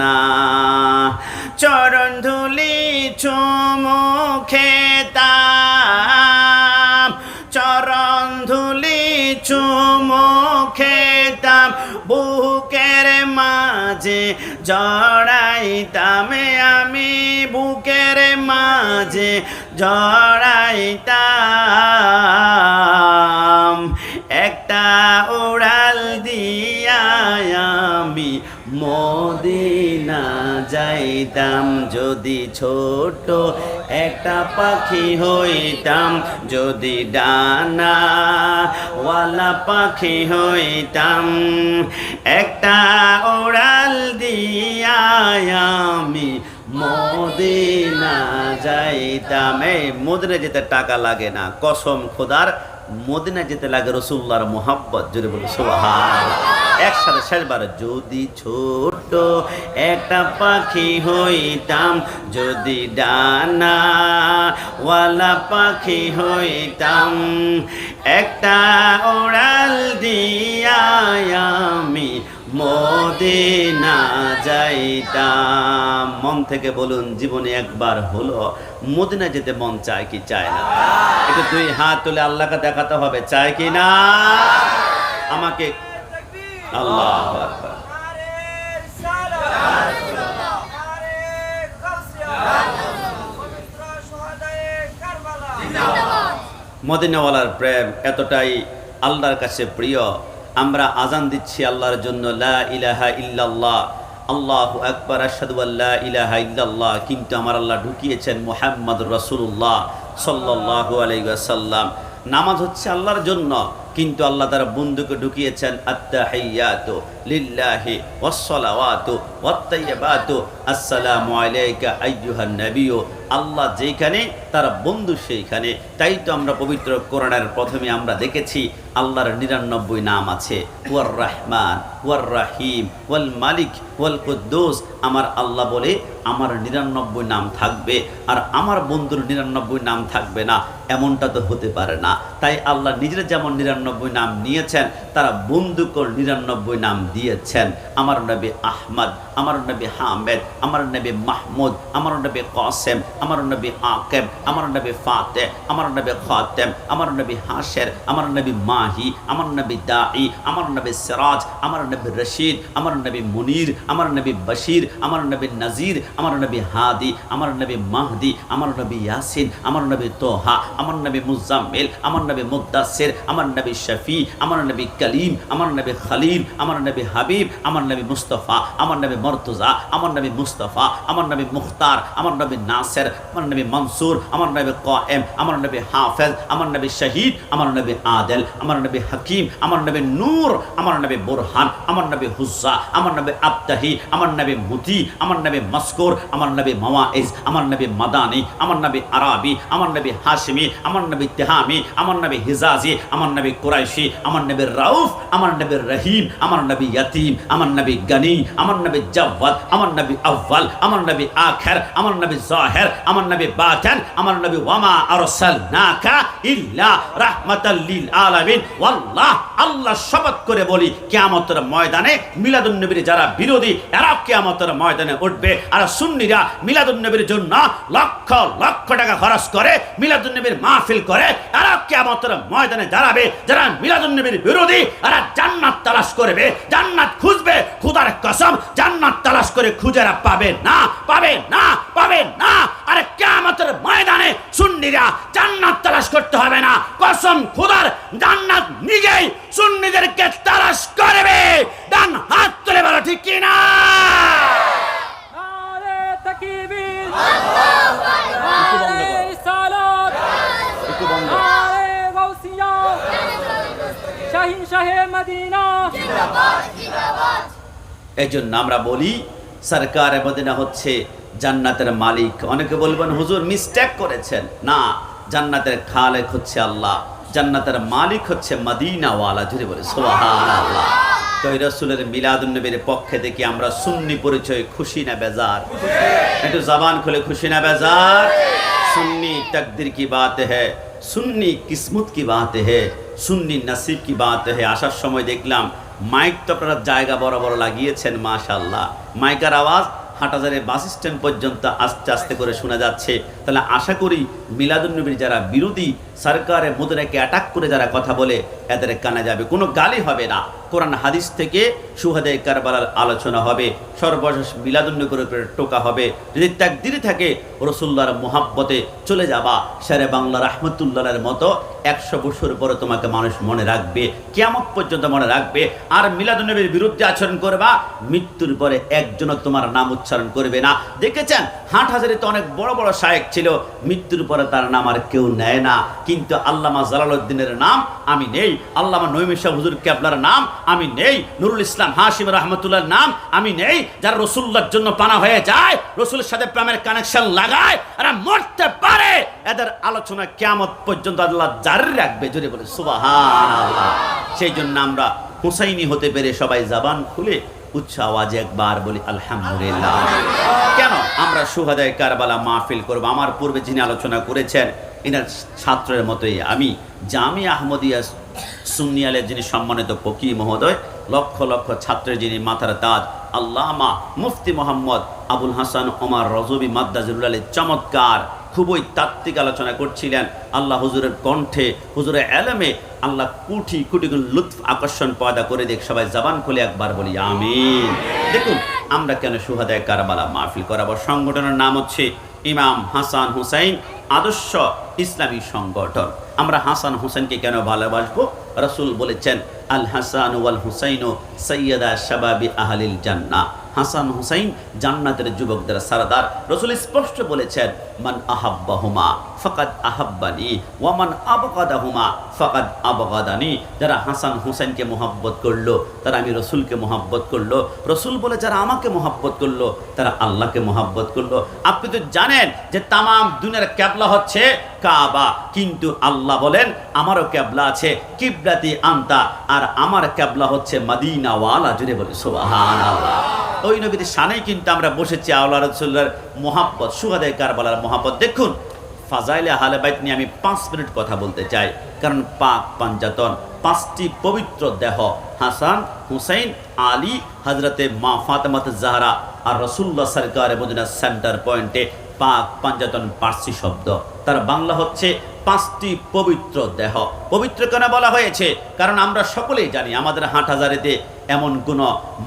না। চরণ ধুলি চুমু খেতাম, চরণ ধুলি চুমু খেতাম, বুকের মাঝে জড়াইতাম আমি, বুকের মাঝে জড়াইতাম। একটা উড়াল দিয়া আমি মদিনা যাইতাম, যদি ছোট একটা পাখি হইতাম, যদি ডানা ওয়ালা পাখি হইতাম। একটা উড়াল দিয়া আমি মদিনা যাইতাম। এই মদিনা যেতে টাকা লাগে না, কসম খোদার মদিনা যেতে লাগে রাসূলুল্লাহর মোহাব্বত। যদি বলি সুবহানাল্লাহ, একসাথে শেষবার, যদি ছোট একটা পাখি হইতাম, যদি ডানা ওয়ালা পাখি হইতাম, একটা উড়াল দিয়া আমি মদিনা যাইতাম। মন থেকে বলুন, জীবনে একবার হলো মদিনা যেতে মন চায় কি চায় না? একটু দুই হাত তুলে আল্লাহকে দেখাতে হবে, চায় কি না? আমাকে আল্লাহু আকবার। মদিনাওয়ালার প্রেম এতটাই আল্লাহর কাছে প্রিয়, আমরা আজান দিচ্ছি আল্লাহর জন্য, লা ইলাহা ইল্লাল্লাহ আল্লাহু আকবার আশহাদু আল্লা ইলাহা ইল্লাল্লাহ, কিন্তু আমার আল্লাহ ঢুকিয়েছেন মুহাম্মদুর রাসূলুল্লাহ সাল্লাল্লাহু আলাইহি ওয়াসাল্লাম। নামাজ হচ্ছে আল্লাহর জন্য, কিন্তু আল্লাহ তার বন্ধুকে ঢুকিয়েছেন আত্তাহিয়াতু লিল্লাহি ওয়াসসালাওয়াতু ওয়াত্তাইয়্যিবাতু আসসালামু আলাইকা আইয়ুহান নাবিয়্যু। আল্লাহ যেখানে তার বন্ধু সেইখানে। তাই তো আমরা পবিত্র কোরআনের প্রথমে আমরা দেখেছি আল্লাহর 99 নাম আছে, ওয়ার রহমান ওয়ার রাহিম ওয়াল মালিক ওয়াল কুদ্দুস। আমার আল্লাহ বলে আমার 99 নাম থাকবে আর আমার বন্ধুর 99 নাম থাকবে না, এমনটা তো হতে পারে না। তাই আল্লাহ নিজেরা যেমন 99 নাম নিয়েছেন, তারা বন্ধুকে 99 নাম দিয়েছেন। আমার নবী আহমদ, আমার নবী হামেদ, আমার নবী মাহমুদ, আমার নবী কাসেম, আমার নবী আকেব, আমার নবী ফাতে, আমার নবী খাতেম, আমার নবী হাশের, আমার নবী মাহি, আমার নবী দাঈ, আমার নবী সিরাজ, আমার নবী রশিদ, আমার নবী মুনির, আমার নবী বশির, আমার নবী নজির, আমার নবী হাদি, আমার নবী মাহদি, আমার নবী ইয়াসিন, আমার নবী তোহা, আমার নবী মুজাম্মিল, আমার নবী মুদ্দাসির, আমার নবী শফি, আমার নবী কলিম, আমার নবী খলিল, আমার নবী হাবিব, আমার নবী মুস্তফা, আমার নবী মর্তুজা, আমার নবী মুস্তফা, আমার নবী মুখতার, আমার নবী নাসের, আমার নবী মনসুর, আমার নবী কায়েম, আমার নবী হাফেজ, আমার নবী শহীদ, আমার নবী আদেল, আমার নবী হাকিম, আমার নবী নূর, আমার নবী বুরহান, আমার নবী হুজ্জা, আমার নবী আবতাহি, আমার নবী মুতি, আমার নবী মাসকুর, আমার নবী মাওয়াইজ, আমার নবী মাদানী, আমার নবী আরাবি, আমার নবী হাশমি, আমার নবী তেহামি, আমার নবী হিজাজি, আমার নবী কুরাইশি, আমার নবী রাউফ, আমার নবী রহিম, আমার নবী ইয়াতিম, আমার নবী গনি, আমার নবী জাওয়াদ, আমার নবী আউয়াল, আমার নবী আখির, আমার নবী জাহির, আমার নবী বাতিন, আমার নবী ওয়ামা আরসালনাকা ইল্লা রাহমাতাল লিল আলামিন। ওয়াল্লাহ, আল্লাহ শপথ করে বলি, কিয়ামতের ময়দানে মিলাদুন নবীর যারা বিরোধী, এরা কিয়ামতের ময়দানে উঠবে। আর সুন্নিরা মিলাদুন নবীর জন্য লক্ষ লক্ষ টাকা খরচ করে মিলাদুন নবীর মাহফিল করে, এরা কিয়ামতের ময়দানে দাঁড়াবে। যারা মিলাদুন নবীর বিরোধী, এরা জান্নাত তালাশ করবে, জান্নাত খুঁজবে। খোদার কসম, জান্নাত তালাশ করে খুঁজেরা পাবে না, পাবে না, পাবে না। আরে কিয়ামতের ময়দানে সুন্নিরা জান্নাত তালাশ করতে হবে না, কসম খোদার, জান্নাত নিজেই সুন্নিদেরকে তালাশ করবে। ডান হাত তুলে বলো ঠিক কি না? নারে তাকবীর, আল্লাহু আকবার, নারে সালাত, নারে গাউসিয়া, শাহিন শাহে মদিনা জিন্দাবাদ, জিন্দাবাদ। এজন্য আমরা বলি সরকারে মদিনা হচ্ছে জান্নাতের মালিক। অনেকে বলবেন হুজুর মিস্টেক করেছেন, না, জান্নাতের খালেক হচ্ছে আল্লাহ, জান্নাতের মালিক হচ্ছে মদিনাওয়ালা। জুড়ে বলে সুবহানাল্লাহ। তো রাসূলের মিলাদুন নবীর পক্ষে থেকে আমরা সুন্নি পরিচয়, খুশি না বেজার? একটু জবান খুলে খুশি না বেজার? সুন্নি তকদির কি বাত है, সুন্নি কিসমত কি বাত है, সুন্নি নসিব কি বাত है। আসার সময় দেখলাম মাইক তো আপনারা জায়গা বড় বড় লাগিয়েছেন, মাশাআল্লাহ। মাইকের আওয়াজ হাটহাজারী বাস স্ট্যান্ড পর্যন্ত আস্তে আস্তে করে শোনা যাচ্ছে। তাহলে আশা করি মিলাদুন্নবীর যারা বিরোধী, সরকারে মোদিকে অ্যাটাক করে যারা কথা বলে, এদের কানে যাবে, কোনো গালি হবে না। কোরআন হাদিস থেকে শুহাদায়ে কারবালার আলোচনা হবে, সর্বশেষ মিলাদুন্নবীর উপরে টোকা হবে। যদি তাকদীরে থাকে রাসূলুল্লাহর মুহাব্বতে চলে যাবা, শেরে বাংলা রাহমাতুল্লাহর মতো 100 বছর পরে তোমাকে মানুষ মনে রাখবে, কিয়ামত পর্যন্ত মনে রাখবে। আর মিলাদুন্নবীর বিরুদ্ধে আচরণ করবা, মৃত্যুর পরে একজনও তোমার নাম উচ্চারণ করবে না। দেখেছেন হাটহাজারীতে অনেক বড় বড় শায়েখ ছিল, মৃত্যুর পরে তার নাম আর কেউ নেয় না। কিন্তু আল্লামা জালালউদ্দিনের নাম আমি নেই, আল্লামা নঈমী শাহ হুজুর কেবলার নাম আমি নেই, নুরুল ইসলাম হাশিম রাহমাতুল্লাহর নাম আমি নেই। যারা রাসূলুল্লাহর জন্য পানা হয়ে যায়, রাসূলের সাথে প্রেমের কানেকশন লাগায়, এরা মরতে পারে, এদের আলোচনা কিয়ামত পর্যন্ত আল্লাহ জারি রাখবে। জোরে বলে সুবহানাল্লাহ। সেই জন্য আমরা হুসাইনি হতে পেরে সবাই জবান খুলে উচ্চ আওয়াজে একবার বলি আলহামদুলিল্লাহ। কেন আমরা শুহাদায়ে কারবালা মাহফিল করব? আমার পূর্বে যিনি আলোচনা করেছেন, এনার ছাত্রের মতোই আমি জামিয়া আহমদিয়া সুন্নিয়ালের যিনি সম্মানিত ফকি মহোদয়, লক্ষ লক্ষ ছাত্রের যিনি মাথার তাজ আল্লামা মুফতি মোহাম্মদ আবুল হাসান ওমর রজবি মাদ্দাজিরুল আলী, চমৎকার খুবই তাত্ত্বিক আলোচনা করছিলেন। আল্লাহ হুজুরের কণ্ঠে, হুজুরের এলেমে আল্লাহ কোটি কোটি গুণ লুৎফ আকর্ষণ পয়দা করে দেখ। সবাই জবান খুলে একবার বলি আমিন। দেখুন আমরা কেন শুহাদায়ে কারবালা মাহফিল করাবো? সংগঠনের নাম হচ্ছে ইমাম হাসান হুসাইন আদর্শ ইসলামী সংগঠন। আমরা হাসান হুসাইনকে কেন ভালোবাসবো? রাসূল বলেছেন আল হাসান ওয়াল হুসাইনু সাইয়্যিদা শাবাবি আহলিল জান্নাহ। হাসান হুসাইন জান্নাতের যুবকদের সরদার। রাসূল স্পষ্ট বলেছেন মান আহাব্বাহুমা ফাকাদ আহাব্বানি ওয়া মান আবগাদাহুমা ফাকাদ আবগাদানি। যারা হাসান হুসাইনকে মোহাব্বত করলো, তারা আমি রাসূলকে মোহাব্বত করলো। রাসূল বলে যারা আমাকে মোহাব্বত করলো, তারা আল্লাহকে মোহাব্বত করলো। আপনি তো জানেন যে তাম দুনিয়ার কিবলা হচ্ছে কাবা, কিন্তু আল্লাহ বলেন আমারও কিবলা আছে, কিবলাতি আনতা, আর আমার কিবলা হচ্ছে মদিনা ওয়ালা। জুড়ে বলি সুবহানাল্লাহ। ওই নবীর শানেই কিন্তু আমরা বসেছি আল্লাহ রাসূলের মোহাব্বত, শুহাদায়ে কারবালার মোহাব্বত। দেখুন ফাজাইলে আহলে বাইত নিয়ে আমি 5 মিনিট কথা বলতে চাই, কারণ পাক পাঞ্জাতন, 5টি পবিত্র দেহ, হাসান হুসাইন আলী, হযরতে মা ফাতেমাতুজ জাহরা আর রাসূলুল্লাহ সরকারে মদিনা সেন্টার পয়েন্টে পাক পাঞ্জাতন পার্সি শব্দ, তার বাংলা হচ্ছে 5টি পবিত্র দেহ। পবিত্র কেন বলা হয়েছে? কারণ আমরা সকলেই জানি আমাদের হাটহাজারীতে এমন কোন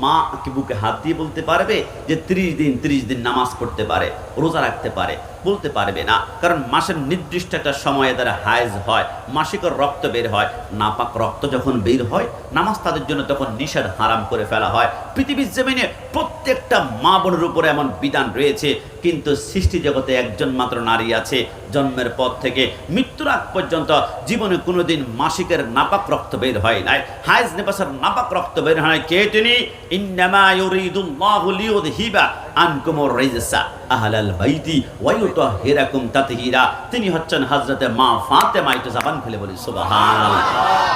মা কি বুকে হাত দিয়ে বলতে পারবে যে 30 দিন নামাজ পড়তে পারে, রোজা রাখতে পারে? বলতে পারবে না। কারণ মাসের নির্দিষ্ট একটা সময়ে তারা হায়েজ হয়, মাসিকের রক্ত বের হয়। নাপাক রক্ত যখন বের হয়, নামাজ তাদের জন্য তখন নিষেধ, হারাম করে ফেলা হয়। পৃথিবীর জমিনে প্রত্যেকটা মা বোনের উপরে এমন বিধান রয়েছে, কিন্তু সৃষ্টি জগতে একজন মাত্র নারী আছে, জন্মের পর থেকে মৃত্যুর আগ পর্যন্ত জীবনে কোনোদিন মাসিকের নাপাক রক্ত বের হয় নাই, হায়েজ নেফাসের নাপাক রক্ত বের হয় নাই। কে তিনি? ইন্নামা ইউরিদুল্লাহু লিইউযহিবা আনকুমুর রিজসা আহলাল বাইতি ওয়া ইউতাহহিরাকুম তাতহীরা। তিনি হচ্ছেন হযরতে মা ফাতেমা। একটু জবান খুলে বলি সুবহানাল্লাহ।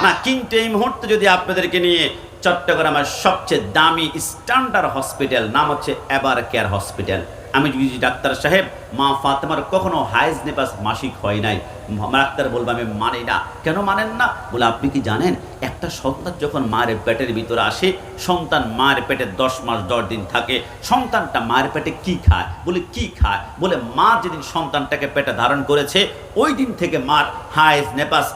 না, কিন্তু এই মুহূর্তে যদি আপনাদেরকে নিয়ে চট্টগ্রামের সবচেয়ে দামি স্ট্যান্ডার্ড হসপিটাল, নাম হচ্ছে এভার কেয়ার হসপিটাল, আমি যদি ডাক্তার সাহেব মা ফাতেমার কখনো হায়েজ নেফাস মাসিক হয় নাই, ডাক্তার বলবো আমি মানি না। কেন মানেন না? বলে আপনি কি জানেন একটা সন্তান যখন মায়ের পেটের ভিতরে আসে, সন্তান মায়ের পেটে 10 মাস 10 দিন থাকে, সন্তানটা মায়ের পেটে কি খায়? বলে কি খায়? বলে মা যেদিন সন্তানটাকে পেটে ধারণ করেছে ওই দিন থেকে মার হায়েজ নেফাস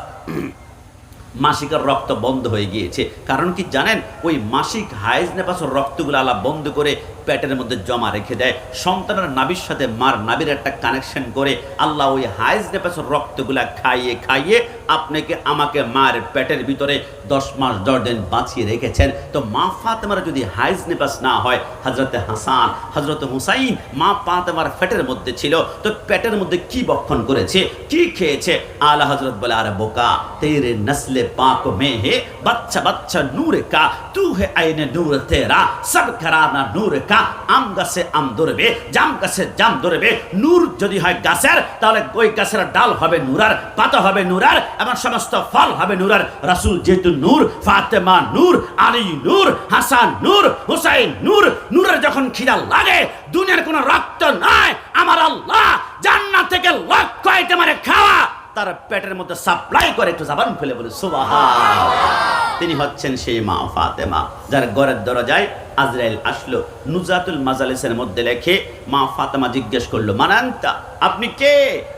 মাসিকের রক্ত বন্ধ হয়ে গিয়েছে। কারণ কি জানেন? ওই মাসিক হায়েজ নেফাসের রক্তগুলো আল্লাহ বন্ধ করে পেটের মধ্যে জমা রেখে দেয়। সন্তানের নাভির সাথে মার নাভির একটা কানেকশন করে আল্লাহ ওই হায়েজ নেফাসের রক্তগুলা খাইয়ে খাইয়ে আপনাকে আমাকে মায়ের পেটের ভিতরে 10 মাস 10 দিন বাঁচিয়ে রেখেছেন। তো মা ফাতেমার যদি হায়েজ নেফাস না হয়, হযরতে হাসান হযরতে হুসাইন মা ফাতেমার পেটের মধ্যে ছিল, তো পেটের মধ্যে কি বক্ষণ করেছে, কি খেয়েছে? আলা হযরত বলে আরে বোকা, তেরে নসলে পাক মে হে বাচ্চা বাচ্চা নূর কা, তু হে আইনে নূর তেরা, সব ঘরানা নূর কা। আম গাছে আম ধরবে, জাম গাছে জাম ধরবে। নূর যদি হয় গাছের, তাহলে ওই গাছের ডাল হবে নূরার, পাতা হবে নূরার, এবং সমস্ত ফল হবে নূরার। রাসূল যেহেতু নূর, ফাতেমা নূর, আলী নূর, হাসান নূর, হুসাইন নূর। নূরের যখন খিদা লাগে, দুনিয়ার কোনো রক্ত নাই, আমার আল্লাহ জান্নাত থেকে লক্ষ আইটেমারে খাওয়া তার পেটের মধ্যে সাপ্লাই করে। একটু জবান ফেলে বলে সুবহানাল্লাহ। তিনি হচ্ছেন সেই মা ফাতেমা, যার ঘরের দরজায় আজরাইল আসলো। নুজাতুল মাজালিসের মধ্যে লেখে মা ফাতেমা জিজ্ঞেস করলো, মান আনতা, আপনি কে?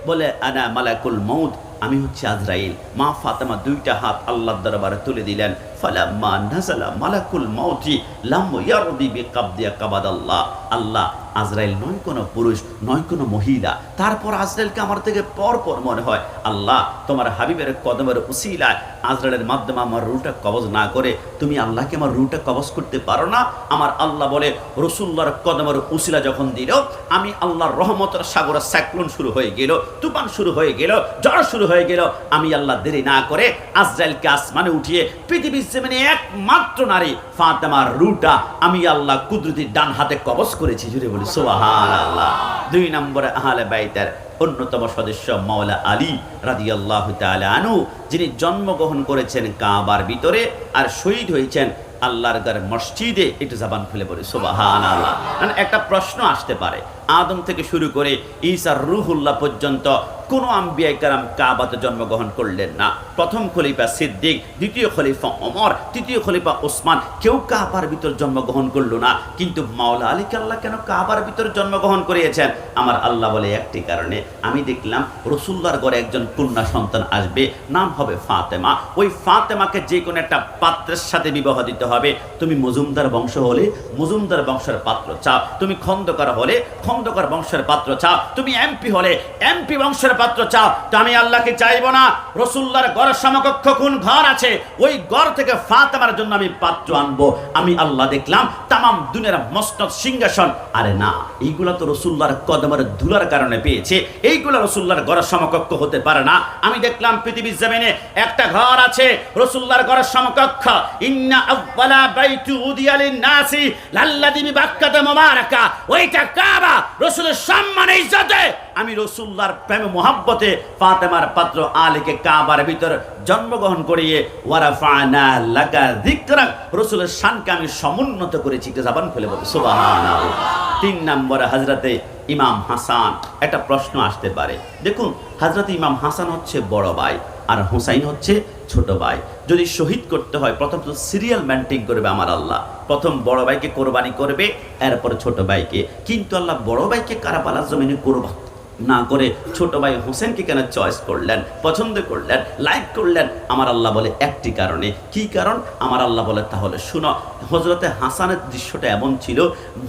বলে আনা মালাকুল মউত, আমি হচ্ছে আজরাইল। মা ফাতেমা দুইটা হাত আল্লাহর দরবারে তুলে দিলেন। ফালাম্মা নাযালা মালাকুল মাউতি লাম ইয়ারদি বিকাবদিয়া কাবাদাল্লাহ। আল্লাহ, আজরাইল নয় কোনো পুরুষ, নয় কোনো মহিলা, তারপর আজরাইলকে আমার থেকে পর মনে হয়। আল্লাহ, তোমার হাবিবের কদমের উসিলায় আজরাইলের মাধ্যমে আমার রুহটা কবজ না করে তুমি আল্লাহকে আমার রুহটা কবজ করতে পারো না? আমার আল্লাহ বলে, রাসূলুল্লাহর কদমের উসিলা যখন দিল, আমি আল্লাহর রহমতের সাগরে সাইক্লোন শুরু হয়ে গেল, তুফান শুরু হয়ে গেল, ঝড় শুরু হয়ে গেল। আমি আল্লাহ দেরি না করে আজরাইলকে আসমানে উঠিয়ে পৃথিবীর জমিনে একমাত্র নারী ফাতেমার রুহটা আমি আল্লাহ কুদরতি ডান হাতে কবজ করেছি। জুড়ে বলি সুবহানাল্লাহ। 2 নম্বরে আহলে বাইতের অন্যতম সদস্য মাওলা আলী রাদিয়াল্লাহু তাআলা আনহু, যিনি জন্মগ্রহণ করেছেন কাবার ভিতরে আর শহীদ হয়েছেন আল্লাহর ঘর মসজিদে। একটু জবান খুলে বলি সুবহানাল্লাহ। মানে একটা প্রশ্ন আসতে পারে, আদম থেকে শুরু করে ঈসা রূহুল্লাহ পর্যন্ত কোন আম্বিয়া কেরাম কাবাতে জন্মগ্রহণ করলেন না। প্রথম খলিফা সিদ্দিক, দ্বিতীয় খলিফা ওমর, তৃতীয় খলিফা ওসমান, কেউ কাবার ভিতর জন্মগ্রহণ করলো না। কিন্তু মাওলা আলীকে আল্লাহ কেন কাবার ভিতর জন্মগ্রহণ করিয়েছেন? আমার আল্লাহ বলে একটি কারণে, আমি দেখলাম রাসূলুল্লাহর ঘরে একজন কন্যা সন্তান আসবে, নাম হবে ফাতেমা। ওই ফাতেমাকে যে কোনো একটা পাত্রের সাথে বিবাহ দিতে হবে। তুমি মজুমদার বংশ হলে মজুমদার বংশের পাত্র চাও, তুমি খন্দকার হলে খন্দকার বংশের পাত্র চাও, তুমি এমপি হলে এমপি বংশের পাত্র চাও। তো আমি আল্লাহকে চাইবো না রাসূলুল্লাহর ঘরের সমকক্ষ কোন ঘর আছে, ওই ঘর থেকে ফাতেমার জন্য আমি পাত্র আনবো। আমি আল্লাহ দেখলাম তামাম দুনিয়ার মসনদ সিংহাসন, আরে না, এইগুলা তো রাসূলুল্লাহর কদমের ধুলার কারণে পেয়েছে, এইগুলা রাসূলুল্লাহর ঘরের সমকক্ষ হতে পারে না। আমি দেখলাম পৃথিবীর জমিনে একটা ঘর আছে রাসূলুল্লাহর ঘরের সমকক্ষ। ইন্না আউওয়ালা বাইতু উদিয়া লিন-নাসি লাল্লাযী বিবাক্কাতা মুবারাকা, ওইটা কাবা। রাসূলের সম্মানে ইজ্জতে আমি রাসূলুল্লাহর প্রেমে মোহাব্বতে ফাতেমার পাত্র আলীকে কাবার ভিতর জন্মগ্রহণ করিয়ে ওয়ারাফানা লাকা যিকরাক, রাসূলের শানকে আমি সমুন্নত করেছি। জবান খুলে বলি সুবহানাল্লাহ। 3 নম্বরে হযরতে ইমাম হাসান। একটা প্রশ্ন আসতে পারে, দেখুন হযরতে ইমাম হাসান হচ্ছে বড় ভাই আর হুসাইন হচ্ছে ছোট ভাই। যদি শহীদ করতে হয় প্রথম তো সিরিয়াল মেনটেন করবে আমার আল্লাহ, প্রথম বড় ভাইকে কোরবানি করবে, এরপর ছোট ভাইকে। কিন্তু আল্লাহ বড় ভাইকে কারবালার জমিনে কোরবানি না করে ছোট ভাই হোসেনকে কেন চয়েস করলেন, পছন্দ করলেন, লাইক করলেন? আমার আল্লাহ বলে একটি কারণে। কি কারণ? আমার আল্লাহ বলে তাহলে শুনো। হযরতে হাসানের দৃশ্যটা এমন ছিল,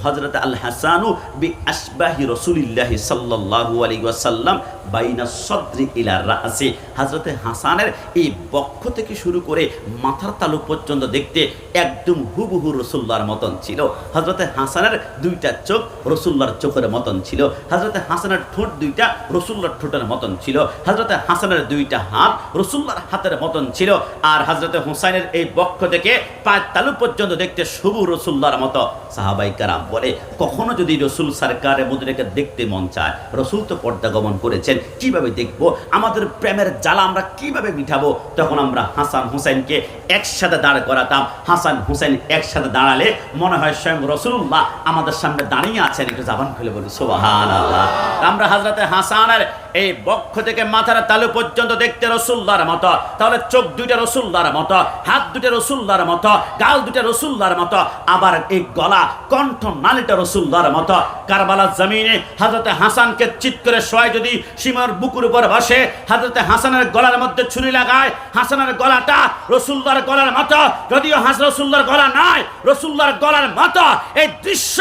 হযরতে আল হাসানু বি আসবাহি রাসূলিল্লাহি সাল্লাল্লাহু আলাইহি ওয়াসাল্লাম বাইনা সদরি ইলা রাসি। হযরতে হাসানের এই বক্ষ থেকে শুরু করে মাথার তালু পর্যন্ত দেখতে একদম হুবহু রাসূলুল্লাহর মতন ছিল। হযরতে হাসানের 2টা চোখ রাসূলুল্লাহর চোখের মতন ছিল। হযরতে হাসানের ঠোঁট 2টা রাসূলুল্লাহর ঠোঁটের মতন ছিল। হযরতে হাসানের 2টা হাত রাসূলুল্লাহর হাতের মতন ছিল। আর হযরতে হুসাইনের এই বক্ষ থেকে পায়ের তালু পর্যন্ত দেখতে শুভু রাসূলুল্লাহর মতো। সাহাবায়ে কেরাম বলে, কখনো যদি রাসূল সরকারে মদিনাকে দেখতে মন চায়, রাসূল তো পর্দা গমন করেছেন, কিভাবে দেখবো? আমাদের প্রেমের জ্বালা আমরা কিভাবে মিটাবো? তখন আমরা হাসান হুসাইনকে একসাথে দাঁড় করাতাম। হাসান হুসাইন একসাথে দাঁড়ালে মনে হয় স্বয়ং রাসূলুল্লাহ আমাদের সামনে দাঁড়িয়ে আছেন। একটু জবান খুলে বলি সুবহানাল্লাহ। আমরা হযরতে হাসানের এই বক্ষ থেকে মাথার তালু পর্যন্ত দেখতে রাসূলুল্লাহর মতো। তাহলে চোখ 2টা রাসূলুল্লাহর মতো, হাত 2টা রাসূলুল্লাহর মতো, গাল 2টা রাসূলুল্লাহর মতো, আবার এই গলা কণ্ঠ নালীটা রাসূলুল্লাহর মতো। কারবালার জমিনে হযরতে হাসানকে চিৎ করে শোয় যদি সীমার বুকুর উপর বসে, হযরতে হাসানের গলার মধ্যে ছুরি লাগায়, হাসানের গলাটা রাসূলুল্লাহর গলার মতো, যদিও রাসূলুল্লাহর গলা নয়, রাসূলুল্লাহর গলার মতো। এই দৃশ্য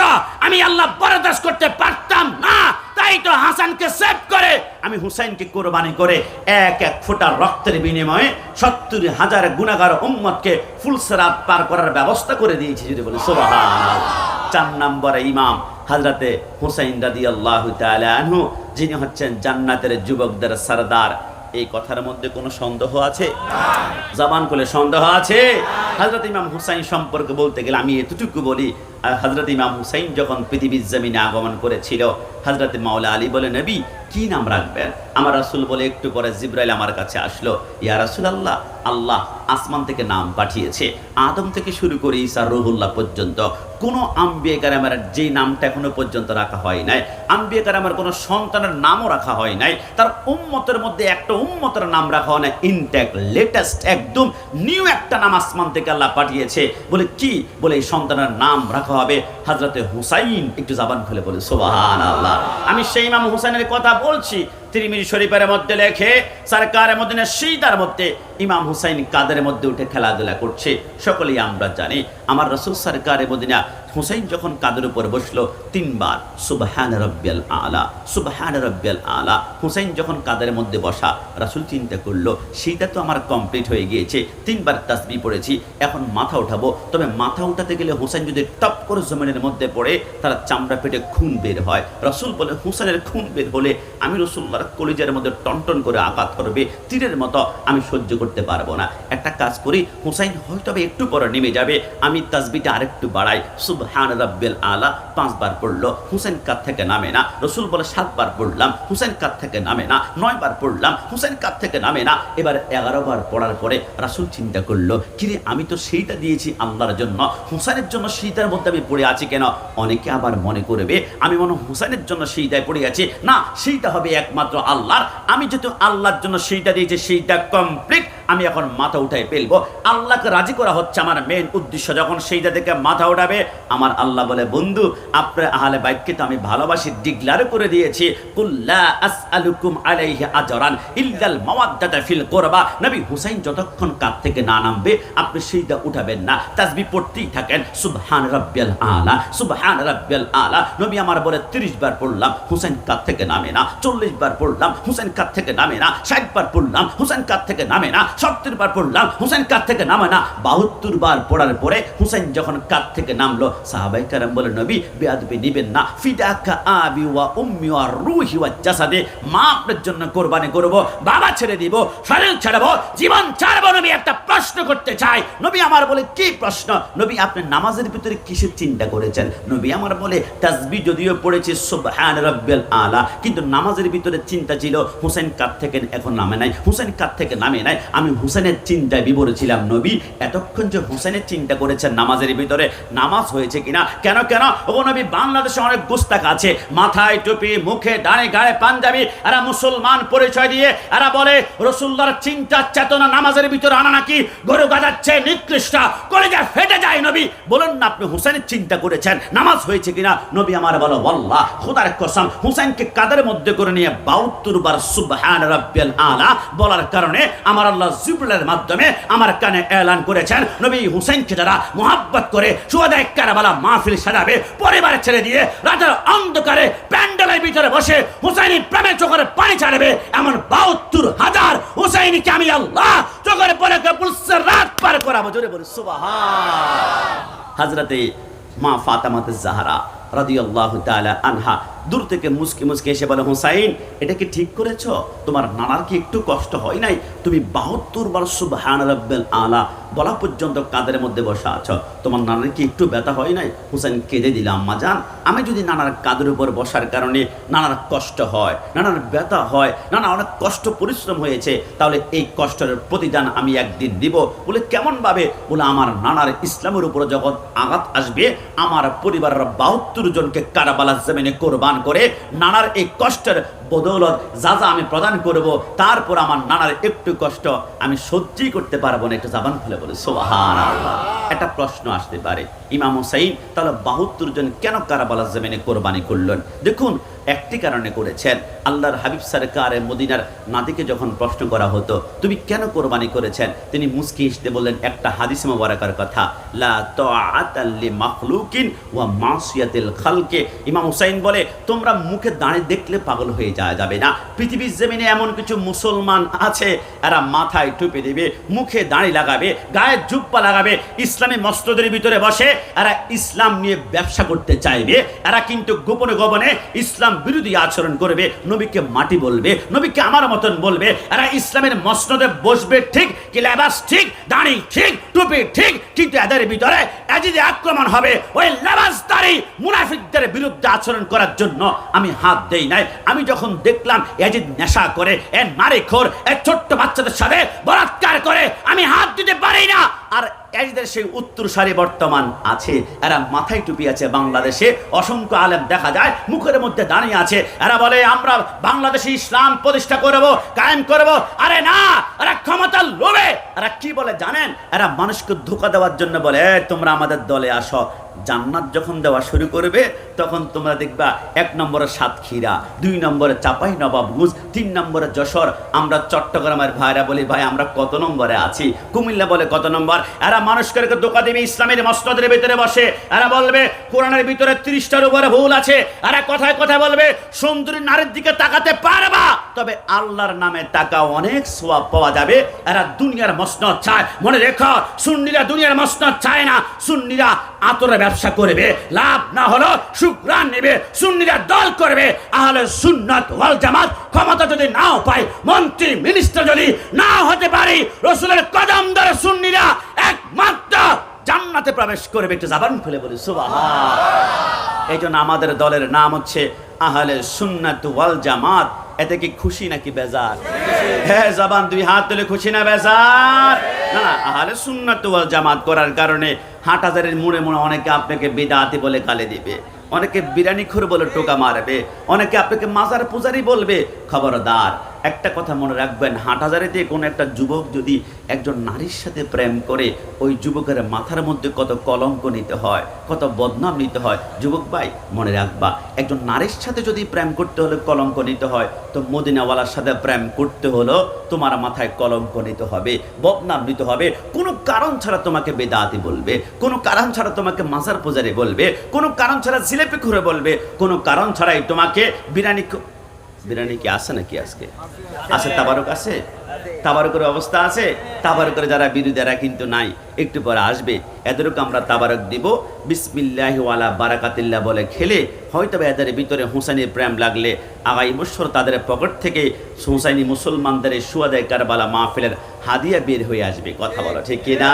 আমি আল্লাহ বরদাস্ত করতে পারতাম না। তাই তো হাসানকে সেভ করে আমি হুসাইনকে কোরবানি করে এক ফোঁটা রক্তের বিনিময়ে 70,000 গুনাহগার উম্মতকে ফুলসিরাত পার করার ব্যবস্থা করে দিয়েছি। যদি বলি সুবহানাল্লাহ। 4 নম্বরে ইমাম হযরতে হুসাইন রাদিয়াল্লাহু তাআলা আনহু, যিনি হচ্ছেন জান্নাতের যুবকদের সরদার। এই কথার মধ্যে কোনো সন্দেহ আছে? জবান খুলে সন্দেহ আছে? হযরত ইমাম হুসাইন সম্পর্কে বলতে গেলে আমি এতটুকু বলি, হযরত ইমাম হুসাইন যখন পৃথিবীর জমিনে আগমন করেছিল, হযরত মাওলা আলী বলে, নবী কি নাম রাখবেন? আমার রাসূল বলে, একটু পরে জিবরাইল আমার কাছে আসলো, ইয়া রাসূলুল্লাহ, আল্লাহ আসমান থেকে নাম পাঠিয়েছে, আদম থেকে শুরু করে ঈসা রুহুল্লাহ পর্যন্ত কোনো আম্বিয়া কেরামের যেই নামটা এখনো পর্যন্ত রাখা হয় নাই, আম্বিয়া কেরামের কোনো সন্তানের নামও রাখা হয় নাই, তার উম্মতের মধ্যে একটা উম্মতের নাম রাখা হয় না, ইনট্যাক্ট লেটেস্ট একদম নিউ একটা নাম আসমান থেকে আল্লাহ পাঠিয়েছে। বলে কি? বলে এই সন্তানের নাম রাখা হবে হযরতে হুসাইন। একটু জবান খুলে বলে সুবহানাল্লাহ। আমি সেই ইমাম হুসাইনের কথা বলছি। তিরমিজি শরীফের মধ্যে লেখে, সরকারের মদিনা শীতার মধ্যে ইমাম হুসাইন কাদের মধ্যে উঠে খেলাধুলা করছে, সকলেই আমরা জানি। আমার রাসূল সরকারে মদিনা হুসাইন যখন কাদের উপর বসলো, তিনবার সুবহান রাব্বিয়াল আলা, সুবহান রাব্বিয়াল আলা। হুসাইন যখন কাদের মধ্যে বসা, রাসূল চিন্তা করলো সেইটা তো আমার কমপ্লিট হয়ে গিয়েছে, তিনবার তাসবিহ পড়েছি, এখন মাথা উঠাবো। তবে মাথা উঠাতে গেলে হুসাইন যদি টপ করে জমিনের মধ্যে পড়ে, তার চামড়া পেটে খুন বের হয়। রাসূল বলে, হুসাইনের খুন বের হলে আমি রাসূলুল্লাহর কলিজার মধ্যে টনটন করে আঘাত করবে, তীরের মতো, আমি সহ্য করতে পারবো না। একটা কাজ করি, হুসাইন হয়তো একটু পরে নেমে যাবে, আমি তাসবিহটা আরেকটু বাড়াই, সুবহান রাব্বিল আলা 5 বার পড়লো, হুসাইন কাঁধ থেকে নামে না। রাসূল বলে 7 বার পড়লাম, হুসাইন কাঁধ থেকে নামে না। 9 বার পড়লাম, হুসাইন কাঁধ থেকে নামে না। এবার 11 বার পড়ার পরে রাসূল চিন্তা করলো, কিরে আমি তো সেইটা দিয়েছি আল্লাহর জন্য, হুসাইনের জন্য সেইটার মধ্যে আমি পড়ে আছি কেন? অনেকে আবার মনে করবে আমি মনে হুসাইনের জন্য সেইটায় পড়ে আছি, না, সেইটা হবে একমাত্র আল্লাহর। আমি যেহেতু আল্লাহর জন্য সেইটা দিয়েছি, সেইটা কমপ্লিট, আমি এখন মাথা উঠাই ফেলবো। আল্লাহকে রাজি করা হচ্ছে আমার মেইন উদ্দেশ্য। যখন সেইটা থেকে মাথা উঠাবে, আমার আল্লাহ বলে, বন্ধু আপনার আহলে বাইতকে তো আমি ভালোবাসি, ডিক্লেয়ার করে দিয়েছি, কুল্লা আসআলুকুম আলাইহি আজরান ইল্লাল মাওয়াদ্দাতা ফিল কুরবা। নবী হুসাইন যতক্ষণ কাঁধ থেকে না নামবে, আপনি সেইটা উঠাবেন না, তাসবিহ পড়তেই থাকেন, সুবহান রাব্বিয়াল আলা, সুবহান রাব্বিয়াল আলা। নবী আমার বলে 30 বার পড়লাম, হুসাইন কাঁধ থেকে নামে না। 40 বার পড়লাম, হুসাইন কাঁধ থেকে নামে না। 60 বার পড়লাম, হুসাইন কাঁধ থেকে নামে না। 70 বার পড়লাম, হুসাইন কাঁধ থেকে নামে না। 72 বার পড়ার পরে হুসাইন যখন কাঁধ থেকে নামলো, সাহাবায়ে কেরাম বলে, নবী বেয়াদবি নিবেন না, ফিদাকা আবি ওয়া উম্মি ওয়া রূহি ওয়া জাসাদি, মা আপনার জন্য কোরবানি করব, বাবা ছেড়ে দিব, শরীর ছাড়বো, জীবন ছাড়বো। নবী একটা প্রশ্ন করতে চাই। নবী আমার বলে, কি প্রশ্ন? নবী আপনি নামাজের ভিতরে কিসের চিন্তা করেছেন? নবী আমার বলে, তাসবিহ যদিও পড়েছি সুবহান রাব্বিয়াল আলা, কিন্তু নামাজের ভিতরে চিন্তা ছিল হুসাইন কাঁধ থেকে এখন নামে নাই, হুসাইন কাঁধ থেকে নামে নাই। আমি হুসাইনের চিন্তায় বিভোর ছিলাম। নবী এতক্ষণ যে হুসাইনের চিন্তা করেছেন নামাজের ভিতরে, নামাজ হয়েছে কিনা, কেন কেন ও নবী, বাংলাদেশে অনেক গুস্তাক আছে, মাথায় টুপি, মুখে দাঁড়ে গায়ে পাঞ্জাবি, এরা মুসলমান পরিচয় দিয়ে এরা বলে রাসূলুল্লাহর চিন্তা চেতনা নামাজের ভিতরে আনা নাকি গরু গাদাচ্ছে, নিকৃষ্ট, কলিজা ফেটে যায়। নবী বলেন না আপনি হুসাইনের চিন্তা করেছেন, নামাজ হয়েছে কিনা? নবী আমার বলো, আল্লাহ খোদার কসম, হুসাইনকে কাদের মধ্যে করে নিয়ে 72 বার সুবহান রাব্বিয়াল আলা বলার কারণে আমার আল্লাহ জিবরাইলের মাধ্যমে আমার কানে এলান করেছেন, নবী হুসাইনকে যারা মুহাব্বত করে শুহাদায়ে কারবালা মাহফিল সাজাবে, পরিবার ছেড়ে দিয়ে রাতের অন্ধকারে প্যান্ডেলের ভিতরে বসে হুসাইনি প্রেমে চোখের পানি ছাড়বে, এমন 72,000 হুসাইনিকে আমি আল্লাহ চোখের পরে পুলসের রাত পার করাবো। জোরে বলি সুবহান। হযরতে মা ফাতেমাতুজ জাহরা রাদিয়াল্লাহু তাআলা আনহা দূর থেকে মুস্কি মুস্কি এসে বলে, হুসাইন এটা কি ঠিক করেছো? তোমার নানার কি একটু কষ্ট হয় নাই? তুমি 72 বার সুবহান রাব্বিল আলা বলা পর্যন্ত কাদের মধ্যে বসা আছো, তোমার নানার কি একটু ব্যথা হয় নাই? হুসাইন কেঁদে দিল, আম্মা জান, আমি যদি নানার কাদের উপর বসার কারণে নানার কষ্ট হয়, নানার ব্যথা হয়, নানা অনেক কষ্ট পরিশ্রম হয়েছে, তাহলে এই কষ্টের প্রতিদান আমি একদিন দিব। বলে কেমন ভাবে? বলে আমার নানার ইসলামের উপর যখন আঘাত আসবে, আমার পরিবারের 72 জনকে কারবালার জমিনে কোরবান করে নানার এই কষ্টের বদৌলত যা যা আমি প্রদান করব, তারপর আমার নানার একটু কষ্ট আমি সহ্যই করতে পারবো না। একটু জবান খুলে বলে সুবহানাল্লাহ। একটা প্রশ্ন আসতে পারে, ইমাম হুসাইন তাহলে 72 জন কেন কারবালার জমিনে কোরবানি করলেন? দেখুন একটি কারণে করেছেন। আল্লাহর হাবিব সরকারে মদিনার নাতিকে যখন প্রশ্ন করা হতো তুমি কেন কোরবানি করেছেন, তিনি মুস্কি হেসে বললেন একটা হাদিস মুবারাকার কথা, লা তাআতা লিমাখলুকিন ওয়া মাসিয়াতিল খালকি। ইমাম হুসাইন বলে তোমরা মুখে দাঁড়িয়ে দেখলে পাগল হয়ে যাওয়া যাবে না। পৃথিবীর জমিনে এমন কিছু মুসলমান আছে, এরা মাথায় টুপি দেবে, মুখে দাড়ি লাগাবে, গায়ে জুব্বা লাগাবে, ইসলামী মসজিদের ভিতরে বসে এরা ইসলাম নিয়ে ব্যবসা করতে চাইবে। এরা কিন্তু গোপনে গোপনে ইসলাম বিরোধী আচরণ করবে, নবীকে মাটি বলবে, নবীকে আমার মতন বলবে। এরা ইসলামের মসনদে বসবে ঠিক, কি লেবাস ঠিক, দাড়ি ঠিক, টুপি ঠিক, কিন্তু এদের ভিতরে এজিদে আক্রমণ হবে ওই লেবাসদারি মুনাফিকদের বিরুদ্ধে আচরণ করার জন্য আমি হাত দেই নাই। আমি যখন দেখলাম এজিদ নেশা করে, এ নারীখোর, এ ছোট্ট বাচ্চাদের সাথে বলাৎকার করে, আমি হাত দিতে পারি না। আর এদের সেই উত্তর সারি বর্তমান আছে, এরা মাথায় টুপি আছে। বাংলাদেশে অসংখ্য আলেম দেখা যায় মুখের মধ্যে দাঁড়িয়ে আছে, এরা বলে আমরা বাংলাদেশে ইসলাম প্রতিষ্ঠা করব, কায়েম করব। আরে না, এরা ক্ষমতার লোভে এরা কি বলে জানেন? এরা মানুষকে ধোঁকা দেওয়ার জন্য বলে তোমরা আমাদের দলে আসো। জান্নাত যখন দেওয়া শুরু করবে তখন তোমরা দেখবা 1 নম্বরে সাতক্ষীরা, 2 নম্বরে চাপাই নবাবগঞ্জ, 3 নম্বরে যশোর। আমরা চট্টগ্রামের ভাইরা বলি ভাই আমরা কত নম্বরে আছি, কুমিল্লা বলে কত নম্বর। এরা মানুষকে ধোঁকা দেবে, ইসলামের মসনদের ভিতরে বসে এরা বলবে কোরআনের ভিতরে 30টার উপরে ভুল আছে। এরা কথায় কথায় বলবে সুন্দরী নারীর দিকে তাকাতে পারবা, তবে আল্লাহর নামে টাকা অনেক সওয়াব পাওয়া যাবে। এরা দুনিয়ার মসনদ চায়। মনে রেখো, সুন্নিরা দুনিয়ার মসনদ চায় না। সুন্নিরা আতরে ব্যবসা করবে, লাভ না হলো শুকরান নেবে, সুন্নিরা দল করবে। আহলে সুন্নাত ওয়াল জামাত ক্ষমতা যদি নাও পায়, মন্ত্রী মিনিস্টার যদি না হতে পারি, রাসূলের কদম ধরে সুন্নিরা একমাত্র জান্নাতে প্রবেশ করবে। একটু জবান খুলে বলি সুবহানাল্লাহ। এই জন্য আমাদের দলের নাম হচ্ছে আহলে সুন্নাত ওয়াল জামাত। এতে কি খুশি নাকি বেজার? হ্যাঁ, জবান 2 হাত তুলে খুশি না বেজার? না না, আহলে সুন্নাত ওয়াল জামাত করার কারণে হাটহাজারের মোড়ে মোড়ে অনেকে আপনাকে বিদআতি বলে গালি দিবে, অনেকে বিরানিখোর বলে টোকা মারবে, অনেকে আপনাকে মাজার পূজারি বলবে। খবরদার, একটা কথা মনে রাখবেন, হাটহাজারিতে কোনো একটা যুবক যদি একজন নারীর সাথে প্রেম করে, ওই যুবকের মাথার মধ্যে কত কলঙ্ক নিতে হয়, কত বদনাম নিতে হয়। যুবক ভাই মনে রাখবা, একজন নারীর সাথে যদি প্রেম করতে হলে কলঙ্ক নিতে হয়, তো মদিনাওয়ালার সাথে প্রেম করতে হলো তোমার মাথায় কলঙ্ক নিতে হবে, বদনাম নিতে হবে। কোনো কারণ ছাড়া তোমাকে বেদাতি বলবে, কোনো কারণ ছাড়া তোমাকে মাজার পূজারি বলবে, কোনো কারণ ছাড়া জিলেপি খুঁড়ে বলবে, কোনো কারণ ছাড়াই তোমাকে বিরিয়ানি কি আছে নাকি আজকে? আছে, তাবারক আছে, তাবারকের অবস্থা আছে। তাবারকের যারা বিরোধীরা কিন্তু নাই, একটু পরে আসবে। এদেরকে আমরা তাবারক দিব, বিসমিল্লাহি ওয়ালা বারাকাতিল্লাহ বলে খেলে হয়তো এদের ভিতরে হুসাইনের প্রেম লাগলে আগামী বছর তাদের পকেট থেকে হুসাইনি মুসলমানদের সুয়াদায়ে কারবালা মাহফিলের হাদিয়া বের হয়ে আসবে। কথা বলো ঠিক কিনা?